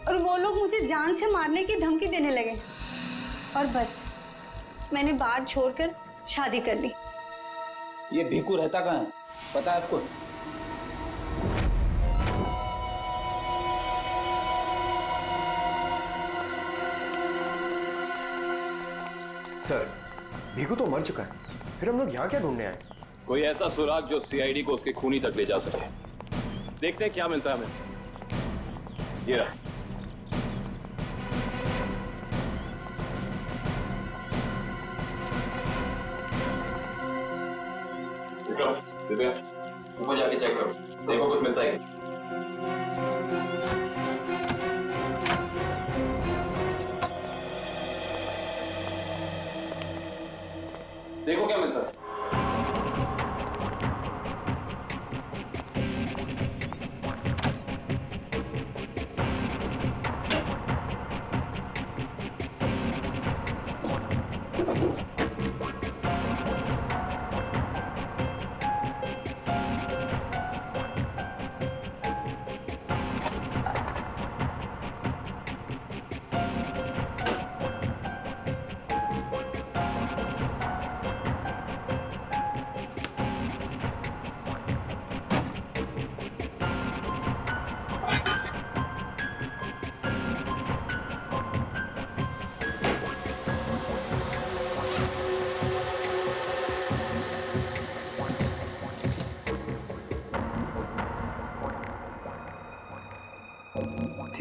और वो लोग मुझे जान से मारने की धमकी देने लगे। और बस मैंने बार छोड़कर शादी कर ली। ये भीखू रहता कहाँ है, पता है आपको? सर, भीखू तो मर चुका है, फिर हम लोग यहाँ क्या ढूंढने आए? कोई ऐसा सुराग जो सीआईडी को उसके खूनी तक ले जा सके। देखते हैं क्या मिलता है हमें। ये रहा। ऊपर जाके चेक करो, देखो कुछ मिलता है। देखो क्या मिलता है।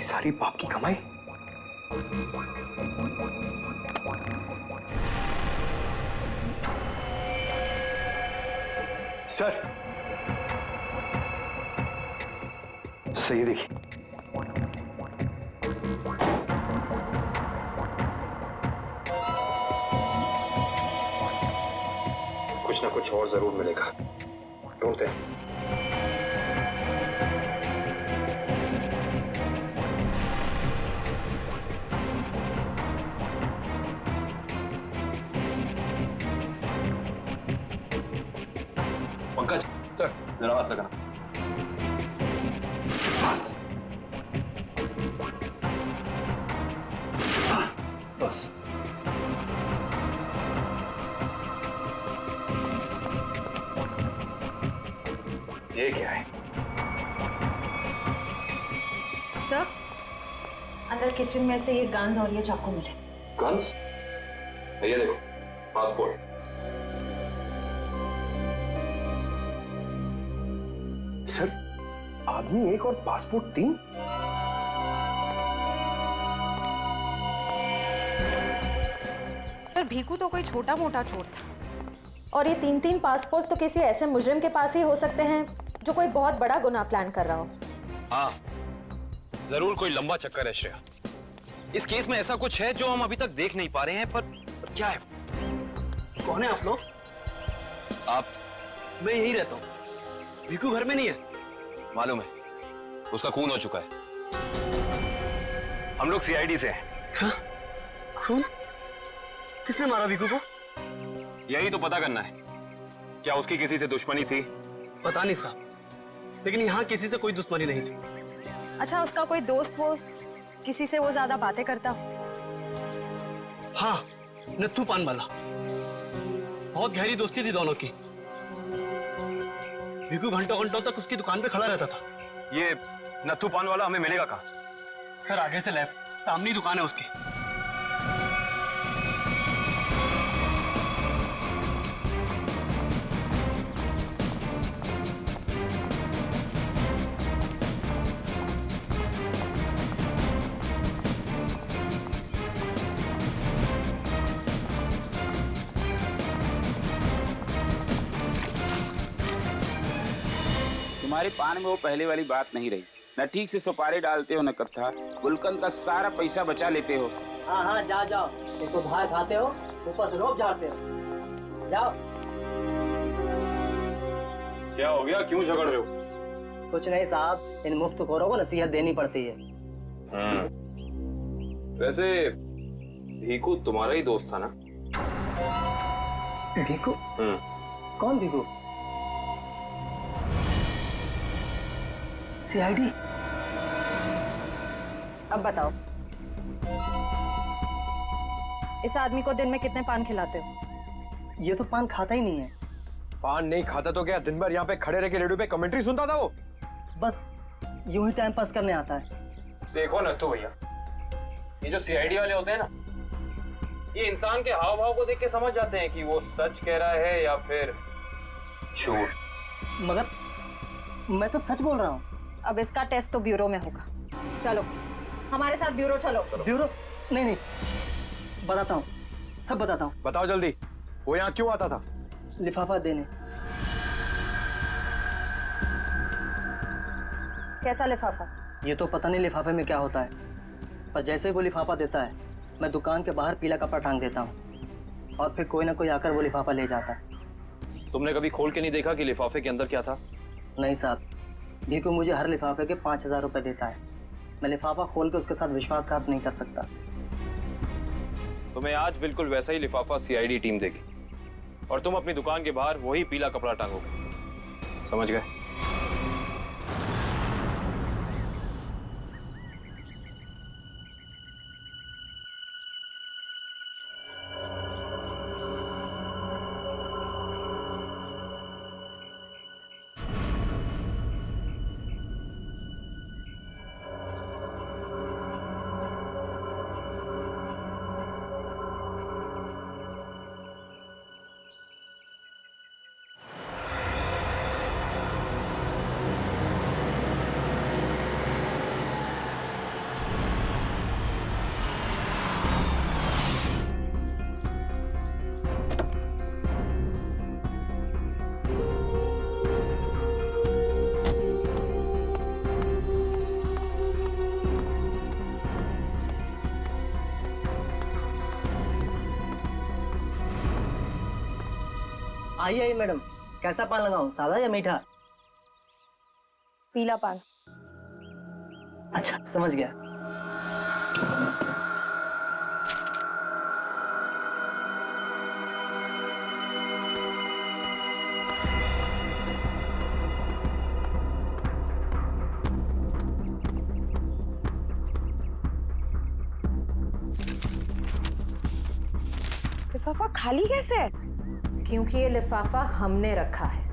सारी बाप की कमाई। सर, सही देखिए। कुछ ना कुछ और जरूर मिलेगा, ढूंढते हैं। पंकज, सर जरा हाथ लगाना। बस बस। ये क्या है? सर, अंदर किचन में से ये गन्स और ये चाकू मिले। गन्स? ये देखो, पासपोर्ट। सर, आदमी एक और पासपोर्ट 3? पर भीखू तो कोई छोटा मोटा चोर था, और ये 3-3 पासपोर्ट तो किसी ऐसे मुजरिम के पास ही हो सकते हैं जो कोई बहुत बड़ा गुनाह प्लान कर रहा हो। हाँ, जरूर कोई लंबा चक्कर है श्रेया। इस केस में ऐसा कुछ है जो हम अभी तक देख नहीं पा रहे हैं, पर क्या है? कौन है आप लोग? आप? मैं यही रहता हूँ। भीकू घर में नहीं है। मालूम है, उसका खून हो चुका है। हम लोग सीआईडी से हैं। हाँ? खून? किसने मारा भीकू को? यही तो पता करना है। क्या उसकी किसी से दुश्मनी थी? पता नहीं साहब, लेकिन यहाँ किसी से कोई दुश्मनी नहीं थी। अच्छा, उसका कोई दोस्त वोस्त, किसी से वो ज्यादा बातें करता? हाँ, नत्थू पान वाला। बहुत गहरी दोस्ती थी दोनों की। भीकू घंटों घंटों तक उसकी दुकान पे खड़ा रहता था। ये नत्थू पान वाला हमें मिलेगा कहाँ? सर आगे से लेफ्ट, सामने ही दुकान है उसकी। तुम्हारे पान में वो पहले वाली बात नहीं रही। न ठीक से सुपारी डालते हो न कत्था। गुलकंद का सारा पैसा बचा लेते हो। हाँ हाँ, जाओ। एक तो बाहर खाते हो, ऊपर से रोब झाड़ते हो। जाओ। क्या हो गया, क्यों झगड़ रहे हो? कुछ नहीं साहब, इन मुफ्तखोरों को नसीहत देनी पड़ती है। वैसे भीकू तुम्हारा ही दोस्त था ना? भीकू? कौन भीकू? सीआईडी? अब बताओ, इस आदमी को दिन में कितने पान खिलाते हो? ये तो पान खाता ही नहीं है। पान नहीं खाता तो क्या दिन भर यहाँ पे खड़े रह के रेडियो पे कमेंट्री सुनता था वो? बस यूं ही टाइम पास करने आता है। देखो नत्थू भैया, ये जो सीआईडी वाले होते हैं ना, ये इंसान के हाव भाव को देख के समझ जाते हैं कि वो सच कह रहा है या फिर झूठ। मगर मैं तो सच बोल रहा हूँ। अब इसका टेस्ट तो ब्यूरो में होगा। चलो हमारे साथ ब्यूरो चलो। ब्यूरो? नहीं, बताता हूँ, सब बताता हूँ। बताओ जल्दी, वो यहाँ क्यों आता था? लिफाफा देने। कैसा लिफाफा? ये तो पता नहीं लिफाफे में क्या होता है, पर जैसे ही वो लिफाफा देता है, मैं दुकान के बाहर पीला कपड़ा टांग देता हूँ और फिर कोई ना कोई आकर वो लिफाफा ले जाता है। तुमने कभी खोल के नहीं देखा कि लिफाफे के अंदर क्या था? नहीं साहब, भीकू मुझे हर लिफाफे के 5000 रुपए देता है। मैं लिफाफा खोल के उसके साथ विश्वासघात नहीं कर सकता। तुम्हें आज बिल्कुल वैसा ही लिफाफा सीआईडी टीम देगी और तुम अपनी दुकान के बाहर वही पीला कपड़ा टांगोगे। समझ गए? आइए मैडम, कैसा पान लगाऊं, सादा या मीठा? पीला पान। अच्छा, समझ गया। लिफाफा खाली कैसे है? क्योंकि ये लिफाफा हमने रखा है।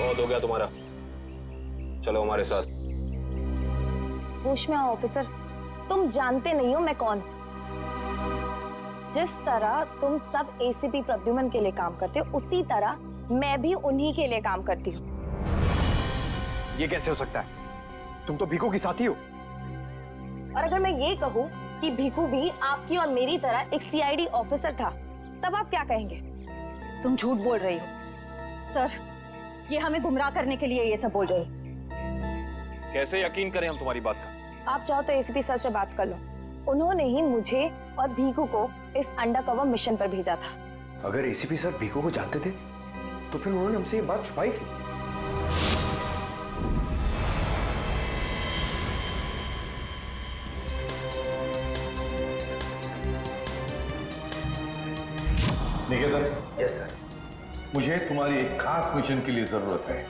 बहुत हो गया तुम्हारा, चलो हमारे साथ। होश में आओ ऑफिसर, तुम जानते नहीं हो मैं कौन। जिस तरह तुम सब एसीपी प्रद्युमन के लिए काम करते हो, उसी तरह मैं भी उन्हीं के लिए काम करती हूँ। ये कैसे हो सकता है? तुम तो भीखू की साथी हो। और अगर मैं ये कहूँ कि भीखू भी आपकी और मेरी तरह एक सीआईडी ऑफिसर था, तब आप क्या कहेंगे? तुम झूठ बोल रही हो सर, ये हमें गुमराह करने के लिए ये सब बोल रही। कैसे यकीन करें हम तुम्हारी बात? आप चाहो तो एसीपी सर से बात कर लो, उन्होंने ही मुझे और भीखू को इस अंडरकवर मिशन पर भेजा था। अगर एसीपी सर भीखू को जानते थे तो फिर उन्होंने हमसे ये बात छुपाई क्यों? निकेतन। Yes sir. मुझे तुम्हारी एक खास मिशन के लिए जरूरत है।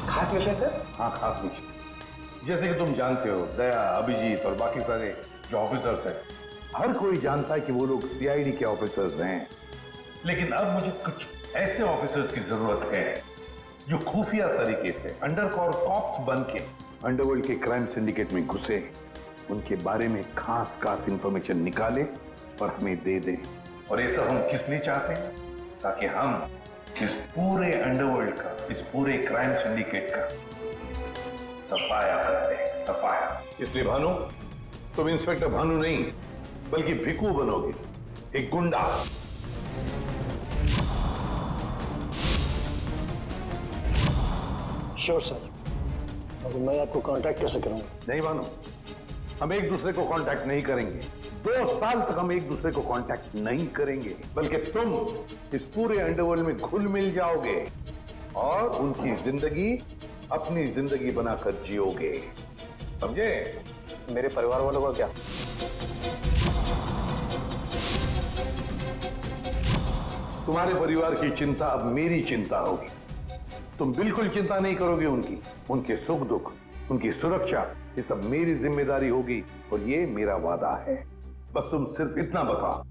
खास मिशन सर? हाँ, खास मिशन। जैसे कि तुम जानते हो, दया, अभिजीत और बाकी सारे जो ऑफिसर्स हैं, हर कोई जानता है कि वो लोग सीआईडी के ऑफिसर्स हैं। लेकिन अब मुझे कुछ ऐसे ऑफिसर्स की जरूरत है जो खुफिया तरीके से अंडरकवर कॉप्स बन के अंडरवर्ल्ड के क्राइम सिंडिकेट में घुसे, उनके बारे में खास इंफॉर्मेशन निकाले और हमें दे दे। और ये सब हम किस लिए चाहते हैं? ताकि हम इस पूरे अंडरवर्ल्ड का, इस पूरे क्राइम सिंडिकेट का सफाया करते हैं, सफाया। इसलिए भानु, तुम इंस्पेक्टर भानु नहीं बल्कि भिकू बनोगे, एक गुंडा। Sure sir. अब मैं आपको कांटेक्ट कैसे करूंगा? नहीं भानु, हम एक दूसरे को कांटेक्ट नहीं करेंगे। 2 साल तक हम एक दूसरे को कांटेक्ट नहीं करेंगे, बल्कि तुम इस पूरे अंडरवर्ल्ड में घुल मिल जाओगे और उनकी जिंदगी अपनी जिंदगी बनाकर जियोगे, समझे? मेरे परिवार वालों का क्या? तुम्हारे परिवार की चिंता अब मेरी चिंता होगी। तुम बिल्कुल चिंता नहीं करोगे उनकी, उनके सुख दुख, उनकी सुरक्षा, ये सब मेरी जिम्मेदारी होगी और ये मेरा वादा है। बस तुम सिर्फ इतना बताओ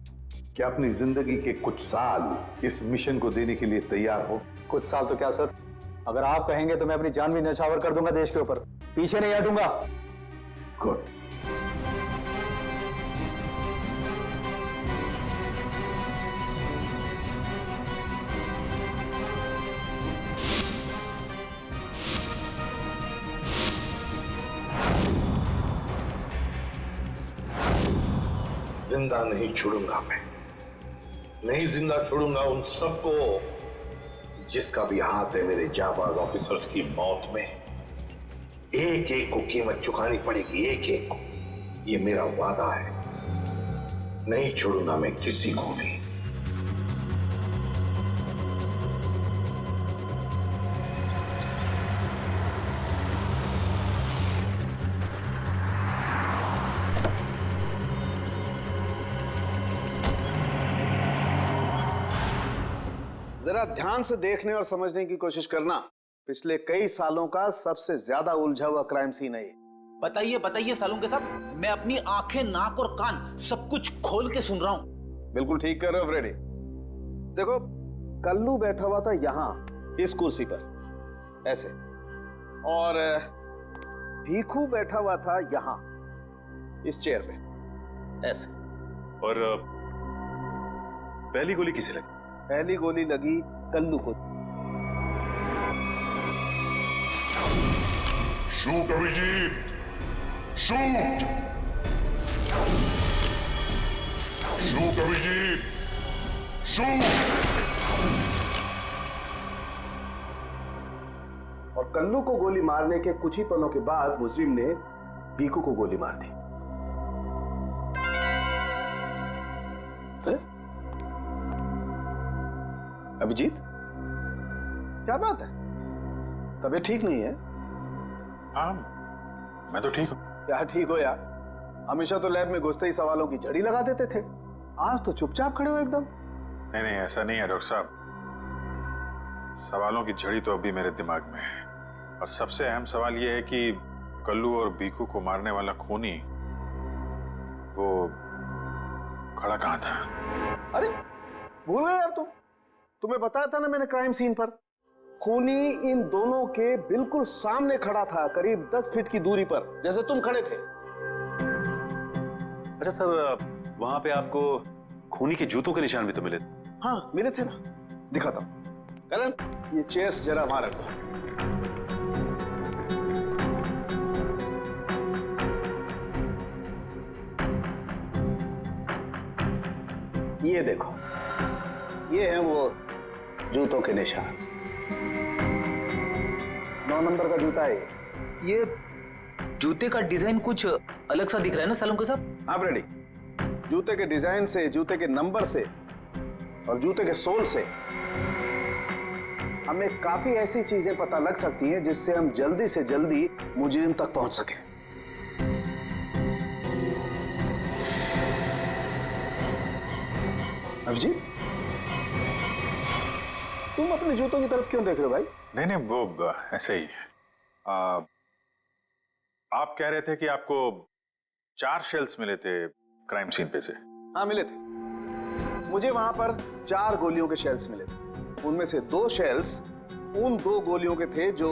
कि अपनी जिंदगी के कुछ साल इस मिशन को देने के लिए तैयार हो। कुछ साल तो क्या सर, अगर आप कहेंगे तो मैं अपनी जान भी न्यौछावर कर दूंगा देश के ऊपर, पीछे नहीं हटूंगा। गुड। जिंदा नहीं छोड़ूंगा मैं, नहीं जिंदा छोड़ूंगा उन सबको जिसका भी हाथ है मेरे जाबाज ऑफिसर्स की मौत में। एक एक को कीमत चुकानी पड़ेगी, एक एक को। ये मेरा वादा है, नहीं छोड़ूंगा मैं किसी को भी। जरा ध्यान से देखने और समझने की कोशिश करना। पिछले कई सालों का सबसे ज्यादा उलझा हुआ क्राइम सीन है ये। बताइए बताइए सालों के साहब, मैं अपनी आंखें, नाक और कान सब कुछ खोल के सुन रहा हूं। बिल्कुल ठीक कर रहे हो फ्रेडी। देखो, कल्लू बैठा हुआ था यहां इस कुर्सी पर ऐसे, और भीखू बैठा हुआ था यहां इस चेयर पे ऐसे। और पहली गोली किसे लगी? पहली गोली लगी कल्लू को। Shoot Abhijeet, shoot, shoot Abhijeet, shoot. और कल्लू को गोली मारने के कुछ ही पलों के बाद मुजरिम ने भीखू को गोली मार दी। अभिजीत, क्या बात है? तबीयत ठीक नहीं है? हाँ, मैं तो ठीक हूँ। क्या ठीक हो यार? हमेशा तो लैब में घुसते ही सवालों की झड़ी लगा देते थे, आज तो चुपचाप खड़े हो एकदम। नहीं नहीं, ऐसा नहीं है डॉक्टर साहब। सवालों की झड़ी तो अभी मेरे दिमाग में है, और सबसे अहम सवाल यह है कि कल्लू और भीखू को मारने वाला खूनी वो खड़ा कहाँ था? अरे भूल गए यार तुम? तुम्हें बताया था ना मैंने क्राइम सीन पर। खूनी इन दोनों के बिल्कुल सामने खड़ा था, करीब 10 फीट की दूरी पर, जैसे तुम खड़े थे। अच्छा सर, वहां पे आपको खूनी के जूतों के निशान भी तो मिले थे? हाँ मिले थे ना, दिखाता हूं। करण, ये चेस जरा वहां रख दो। ये देखो, ये हैं वो जूतों के निशान। 9 नंबर का जूता है ये जूते का डिजाइन कुछ अलग सा दिख रहा है ना सालुंके साहब? हाँ रेडी। जूते के डिजाइन से, जूते के नंबर से और जूते के सोल से हमें काफी ऐसी चीजें पता लग सकती हैं जिससे हम जल्दी से जल्दी मुजरिम तक पहुंच सकें। अभिजीत, तुम अपने जूतों की तरफ क्यों देख रहे हो भाई? नहीं वो ऐसे ही। आप कह रहे थे कि आपको 4 शेल्स मिले थे क्राइम सीन पे से? हाँ मिले थे। मुझे वहां पर 4 गोलियों के शेल्स मिले थे। उनमें से 2 शेल्स उन 2 गोलियों के थे जो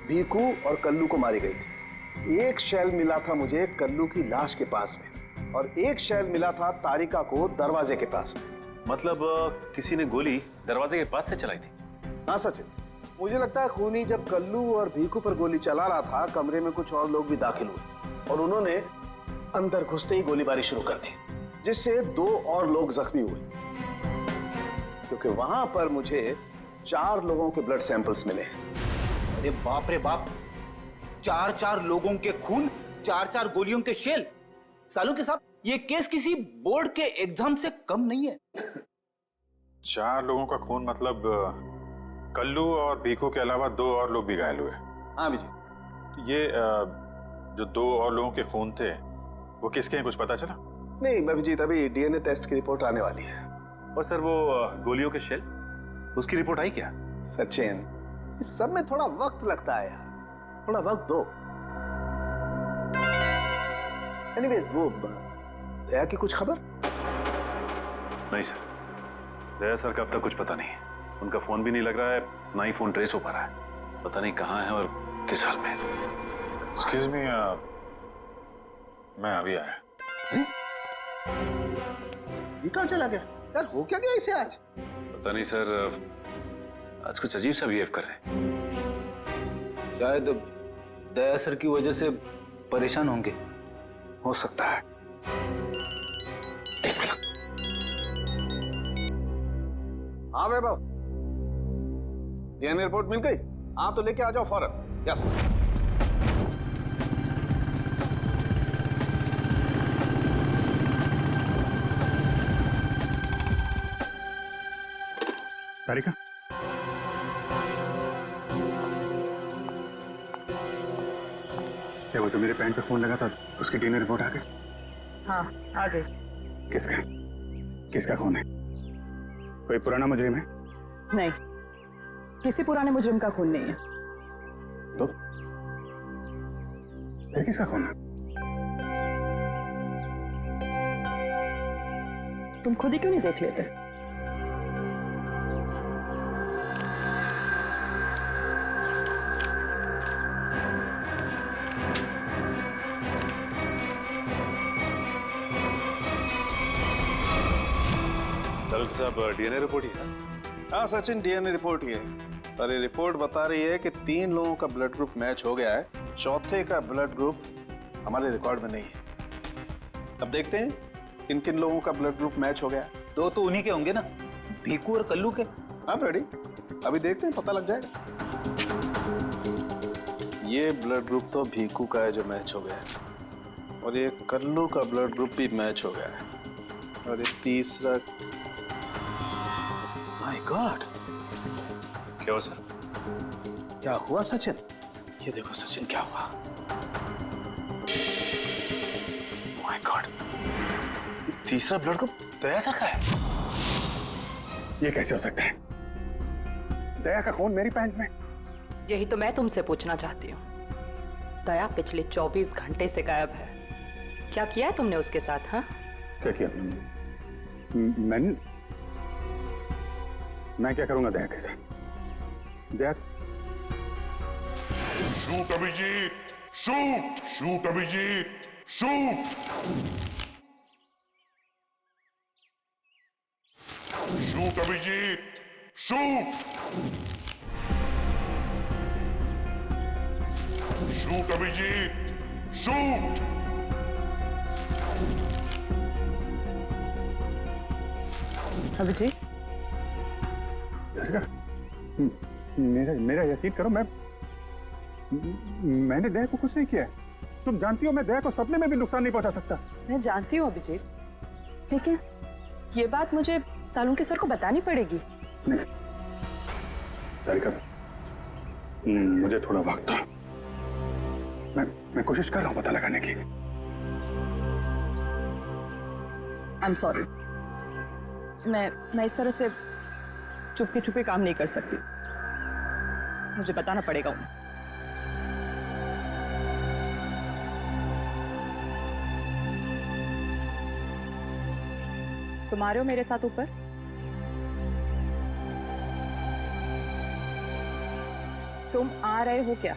भीखू और कल्लू को मारी गई थी। एक शेल मिला था मुझे कल्लू की लाश के पास में और एक शेल मिला था तारिका को दरवाजे के पास में। मतलब किसी ने गोली दरवाजे के पास से चलाई थी? हाँ सचिन, मुझे लगता है खूनी जब कल्लू और भीखू पर गोली चला रहा था, कमरे में कुछ और लोग भी दाखिल हुए और उन्होंने अंदर घुसते ही गोलीबारी शुरू कर दी, जिससे 2 और लोग जख्मी हुए। क्योंकि वहां पर मुझे 4 लोगों के ब्लड सैंपल्स मिले हैं। अरे बाप रे बाप, 4 लोगों के खून, 4 गोलियों के शेल। सालुंके साहब, ये केस किसी बोर्ड के एग्जाम से कम नहीं है। 4 लोगों का खून मतलब कल्लू और भीखू के अलावा 2 और लोग भी घायल हुए? हाँ विजय। तो ये जो 2 और लोगों के खून थे वो किसके हैं, कुछ पता चला? नहीं अभिजीत, अभी डीएनए टेस्ट की रिपोर्ट आने वाली है। और सर वो गोलियों के शेल, उसकी रिपोर्ट आई क्या? सचिन, इस सब में थोड़ा वक्त लगता है यार, थोड़ा वक्त दो। एनीवेज, वो दया की कुछ खबर? नहीं सर, दया सर का अब तक कुछ पता नहीं है। उनका फोन भी नहीं लग रहा है, ना ही फोन ट्रेस हो पा रहा है। पता नहीं कहाँ है और किस हाल में है। एक्सक्यूज मी, मैं अभी आया। ये कहाँ चला गया यार? हो क्या गया इसे आज? पता नहीं सर, आज कुछ अजीब सा बिहेव कर रहे हैं। शायद दया सर की वजह से परेशान होंगे। हो सकता है। एक मिनट। हाँ वैभव, डीएनए रिपोर्ट मिल गई? आप तो लेके आ जाओ फौरन। यस। तारिका, क्या वो जो मेरे पैंट पे फोन लगा था उसकी डीएनए रिपोर्ट आ गई? हाँ आ गई। किसका किसका खून है? कोई पुराना मुजरिम है? नहीं, किसी पुराने मुजरिम का खून नहीं है। तो फिर किसका खून है? तुम खुद ही क्यों नहीं देख लेते? साहब, डीएनए रिपोर्ट ही है? हाँ सचिन, डीएनए रिपोर्ट ही है। और ये रिपोर्ट बता रही है कि 3 लोगों का ब्लड ग्रुप मैच हो गया है, चौथे का ब्लड ग्रुप हमारे रिकॉर्ड में नहीं है। अब देखते हैं किन किन लोगों का ब्लड ग्रुप मैच हो गया। 2 तो उन्हीं के होंगे ना, भीखू और कल्लू के। हाँ रेडी, अभी देखते हैं, पता लग जाएगा। ये ब्लड ग्रुप तो भीखू का है जो मैच हो गया है, और ये कल्लू का ब्लड ग्रुप भी मैच हो गया है, और ये तीसरा। माय गॉड, क्या हुआ सर? क्या हुआ सचिन? ये देखो सचिन, क्या हुआ? माय गॉड, तीसरा ब्लड ग्रुप दया सर का है। ये कैसे हो सकता है? दया का खून मेरी पैंट में। यही तो मैं तुमसे पूछना चाहती हूँ। दया पिछले 24 घंटे से गायब है। क्या किया है तुमने उसके साथ? हाँ, क्या किया तुमने? मैं क्या करूंगा दया के साथ? Daya shoot Abhijeet, shoot, shoot Abhijeet, shoot, shoot Abhijeet, shoot, shoot Abhijeet, shoot. Abhijeet, मेरा यकीन करो, मैंने दया को कुछ नहीं किया है। तुम जानती हो मैं दया को सपने में भी नुकसान नहीं पहुंचा सकता। मैं जानती हूँ अभिजीत, लेकिन ये बात मुझे सालुंके सर को बतानी पड़ेगी। नहीं तारिका, मुझे थोड़ा वक्त था। मैं कोशिश कर रहा हूं पता लगाने की। आई एम सॉरी, मैं इस तरह से चुपके चुपके काम नहीं कर सकती। मुझे बताना पड़ेगा उन्हें। तुम आ रहे हो मेरे साथ ऊपर? तुम आ रहे हो क्या?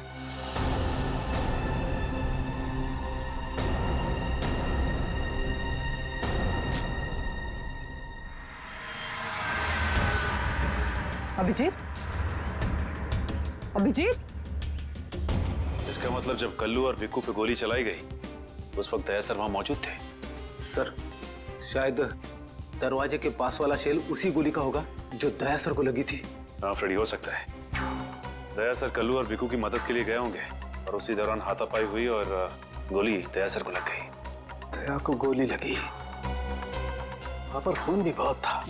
अभिजीत, अभिजीत, इसका मतलब जब कल्लू और भिक्कू पे गोली चलाई गई उस वक्त दया सर वहां मौजूद थे। सर, शायद दरवाजे के पास वाला शेल उसी गोली का होगा जो दया सर को लगी थी। हाँ फ्रेडी, हो सकता है दया सर कल्लू और भिक्कू की मदद के लिए गए होंगे और उसी दौरान हाथापाई हुई और गोली दया सर को लग गई। दया को गोली लगी, वहां पर खून भी बहुत था।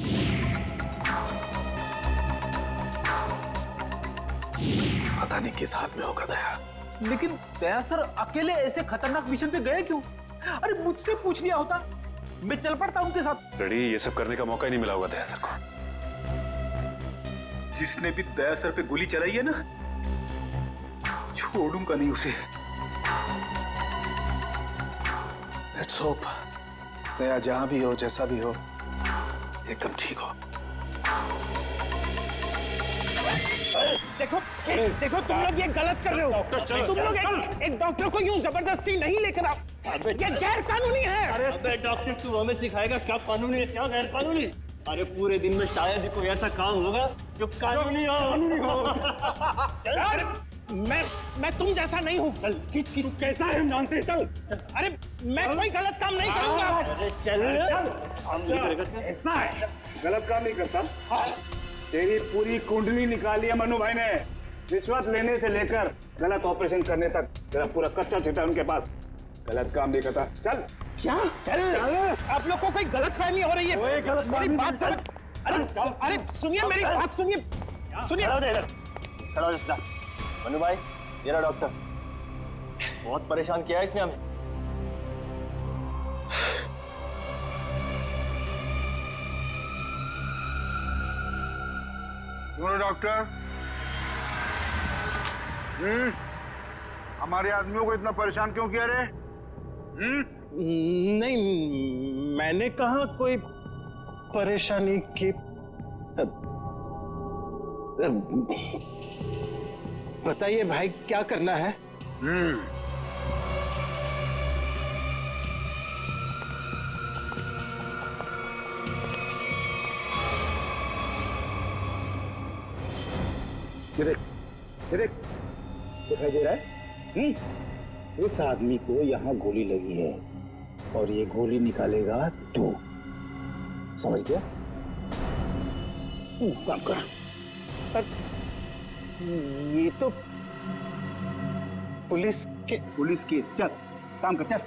पता नहीं किस हाल में होगा दया। लेकिन दया सर अकेले ऐसे खतरनाक मिशन पे गए क्यों? अरे मुझसे पूछ लिया होता, मैं चल पड़ता उनके साथ। फ्रेडी, ये सब करने का मौका ही नहीं मिला होगा दया सर को। जिसने भी दया सर पे गोली चलाई है ना, छोड़ूंगा नहीं उसे। लेट्स होप दया जहां भी हो, जैसा भी हो, एकदम ठीक हो। देखो देखो, तुम लोग ये गलत कर रहे हो। तुम लोग एक डॉक्टर को यूं जबरदस्ती नहीं लेकर आओ, ये गैर कानूनी है। अबे डॉक्टर, तू हमें सिखाएगा क्या कानूनी है क्या गैर कानूनी? अरे पूरे दिन में शायद ही कोई ऐसा काम होगा जो कानूनी हो। अरे मैं तुम जैसा नहीं हूँ। किस कैसा है हम जानते हैं। चल, अरे मैं कोई गलत काम नहीं करूंगा। चल ऐसा है, गलत काम नहीं करता। तेरी पूरी कुंडली निकाली है मनु भाई ने, रिश्वत लेने से लेकर गलत ऑपरेशन करने तक। तेरा पूरा कच्चा चिट्ठा उनके पास। गलत काम नहीं करता। चल। क्या? चल। आप लोग को कोई गलत फहमी हो रही है। मेरी बात समझ। अरे सुनिए, मेरी बात सुनिए। खड़ा हो सीधा। मनु भाई, ये रहा डॉक्टर। बहुत परेशान किया है इसने हमें। डॉक्टर, हमारे आदमियों को इतना परेशान क्यों किया रे? नहीं, मैंने कहा कोई परेशानी की। बताइए भाई, क्या करना है? दिखाई दे रहा है? इस आदमी को यहाँ गोली लगी है और ये गोली निकालेगा तू, समझ गया? काम कर। ये तो पुलिस केस। चल काम कर, चल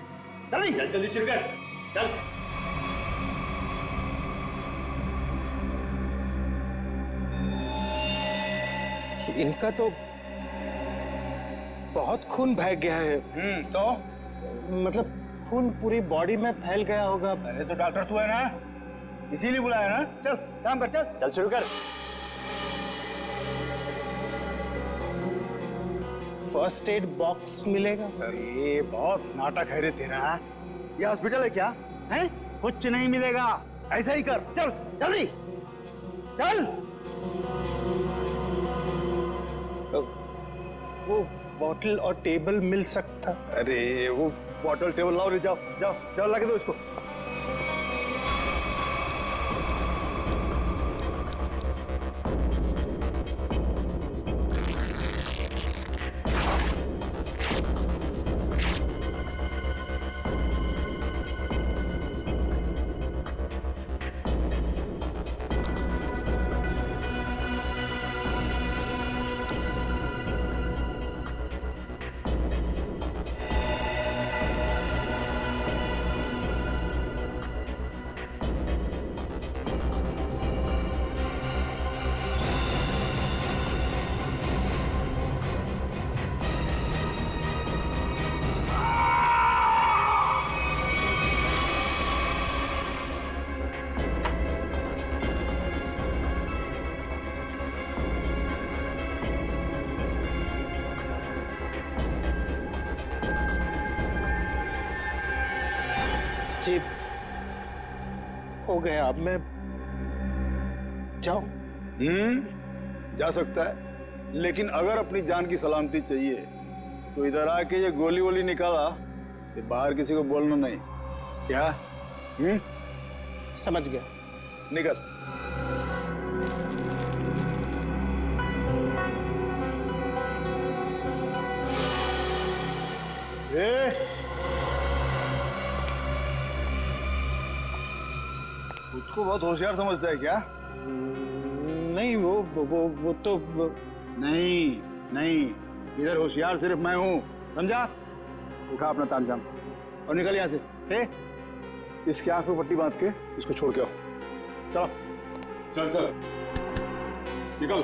जल्दी शुरू कर। चल। इनका तो बहुत खून बह गया है। तो मतलब खून पूरी बॉडी में फैल गया होगा। अरे तो डॉक्टर तू है ना, इसीलिए बुलाया ना। चल काम कर, चल शुरू कर। फर्स्ट एड बॉक्स मिलेगा? अरे बहुत नाटक है रे तेरा। ये हॉस्पिटल है क्या? हैं? कुछ नहीं मिलेगा। ऐसा ही कर, चल जल्दी चल। वो बॉटल और टेबल मिल सकता? अरे वो बॉटल टेबल लाओ रे, जाओ जाओ जाओ, लगा दो इसको। जी हो गया, अब मैं जाऊं? जा सकता है, लेकिन अगर अपनी जान की सलामती चाहिए तो इधर आके ये गोली वोली निकाला, ये बाहर किसी को बोलना नहीं, क्या? समझ गया। निकल। खुद को बहुत होशियार समझता है क्या? नहीं वो तो नहीं नहीं, इधर होशियार सिर्फ मैं हूं, समझा? उठा अपना तामझाम और निकल यहां से। इसके आंख पे पट्टी बांध के इसको छोड़ के आओ। चलो चल चल निकल।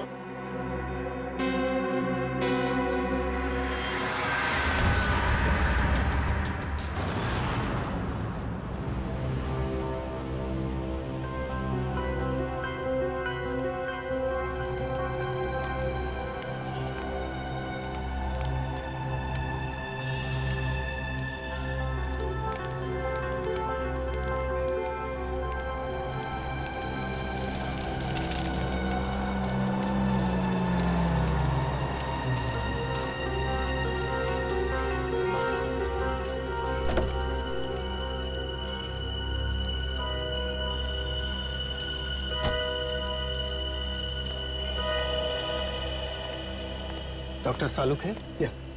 डॉक्टर सालुक है?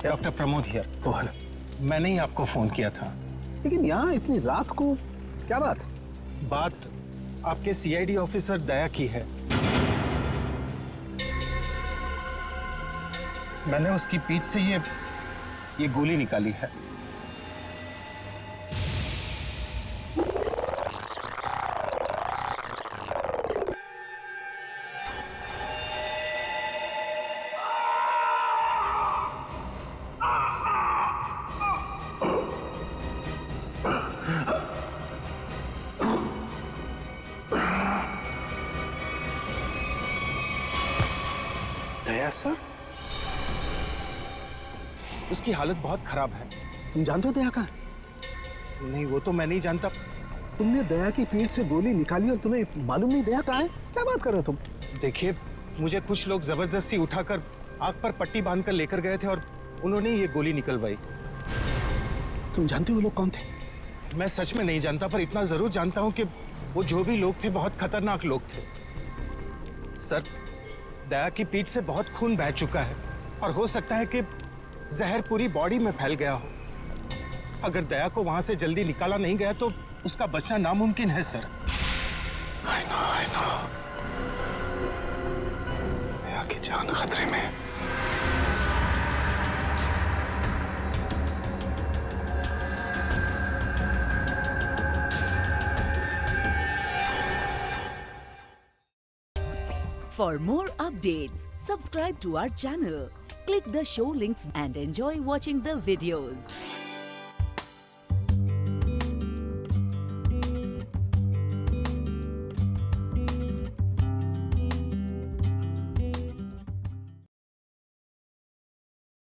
Doctor Pramod here. ओह मैंने ही आपको फोन किया था। लेकिन यहाँ इतनी रात को क्या बात? बात आपके सीआईडी ऑफिसर दया की है। मैंने उसकी पीठ से ये गोली निकाली है। दया सर? उसकी हालत बहुत खराब है। तुम जानते हो दया का? नहीं वो तो मैं नहीं जानता। तुमने दया की पीठ से गोली निकाली और तुम्हें मालूम नहीं दया कहाँ है? क्या बात कर रहे हो तुम? देखिए मुझे कुछ लोग जबरदस्ती उठाकर आंख पर पट्टी बांधकर लेकर गए थे और उन्होंने ये गोली निकलवाई। तुम जानते हो वो लोग कौन थे? मैं सच में नहीं जानता, पर इतना जरूर जानता हूं कि वो जो भी लोग थे बहुत खतरनाक लोग थे। सर दया की पीठ से बहुत खून बह चुका है और हो सकता है कि जहर पूरी बॉडी में फैल गया हो। अगर दया को वहां से जल्दी निकाला नहीं गया तो उसका बचना नामुमकिन है सर। I know. दया की जान खतरे में। For more updates, subscribe to our channel, click the show links and enjoy watching the videos.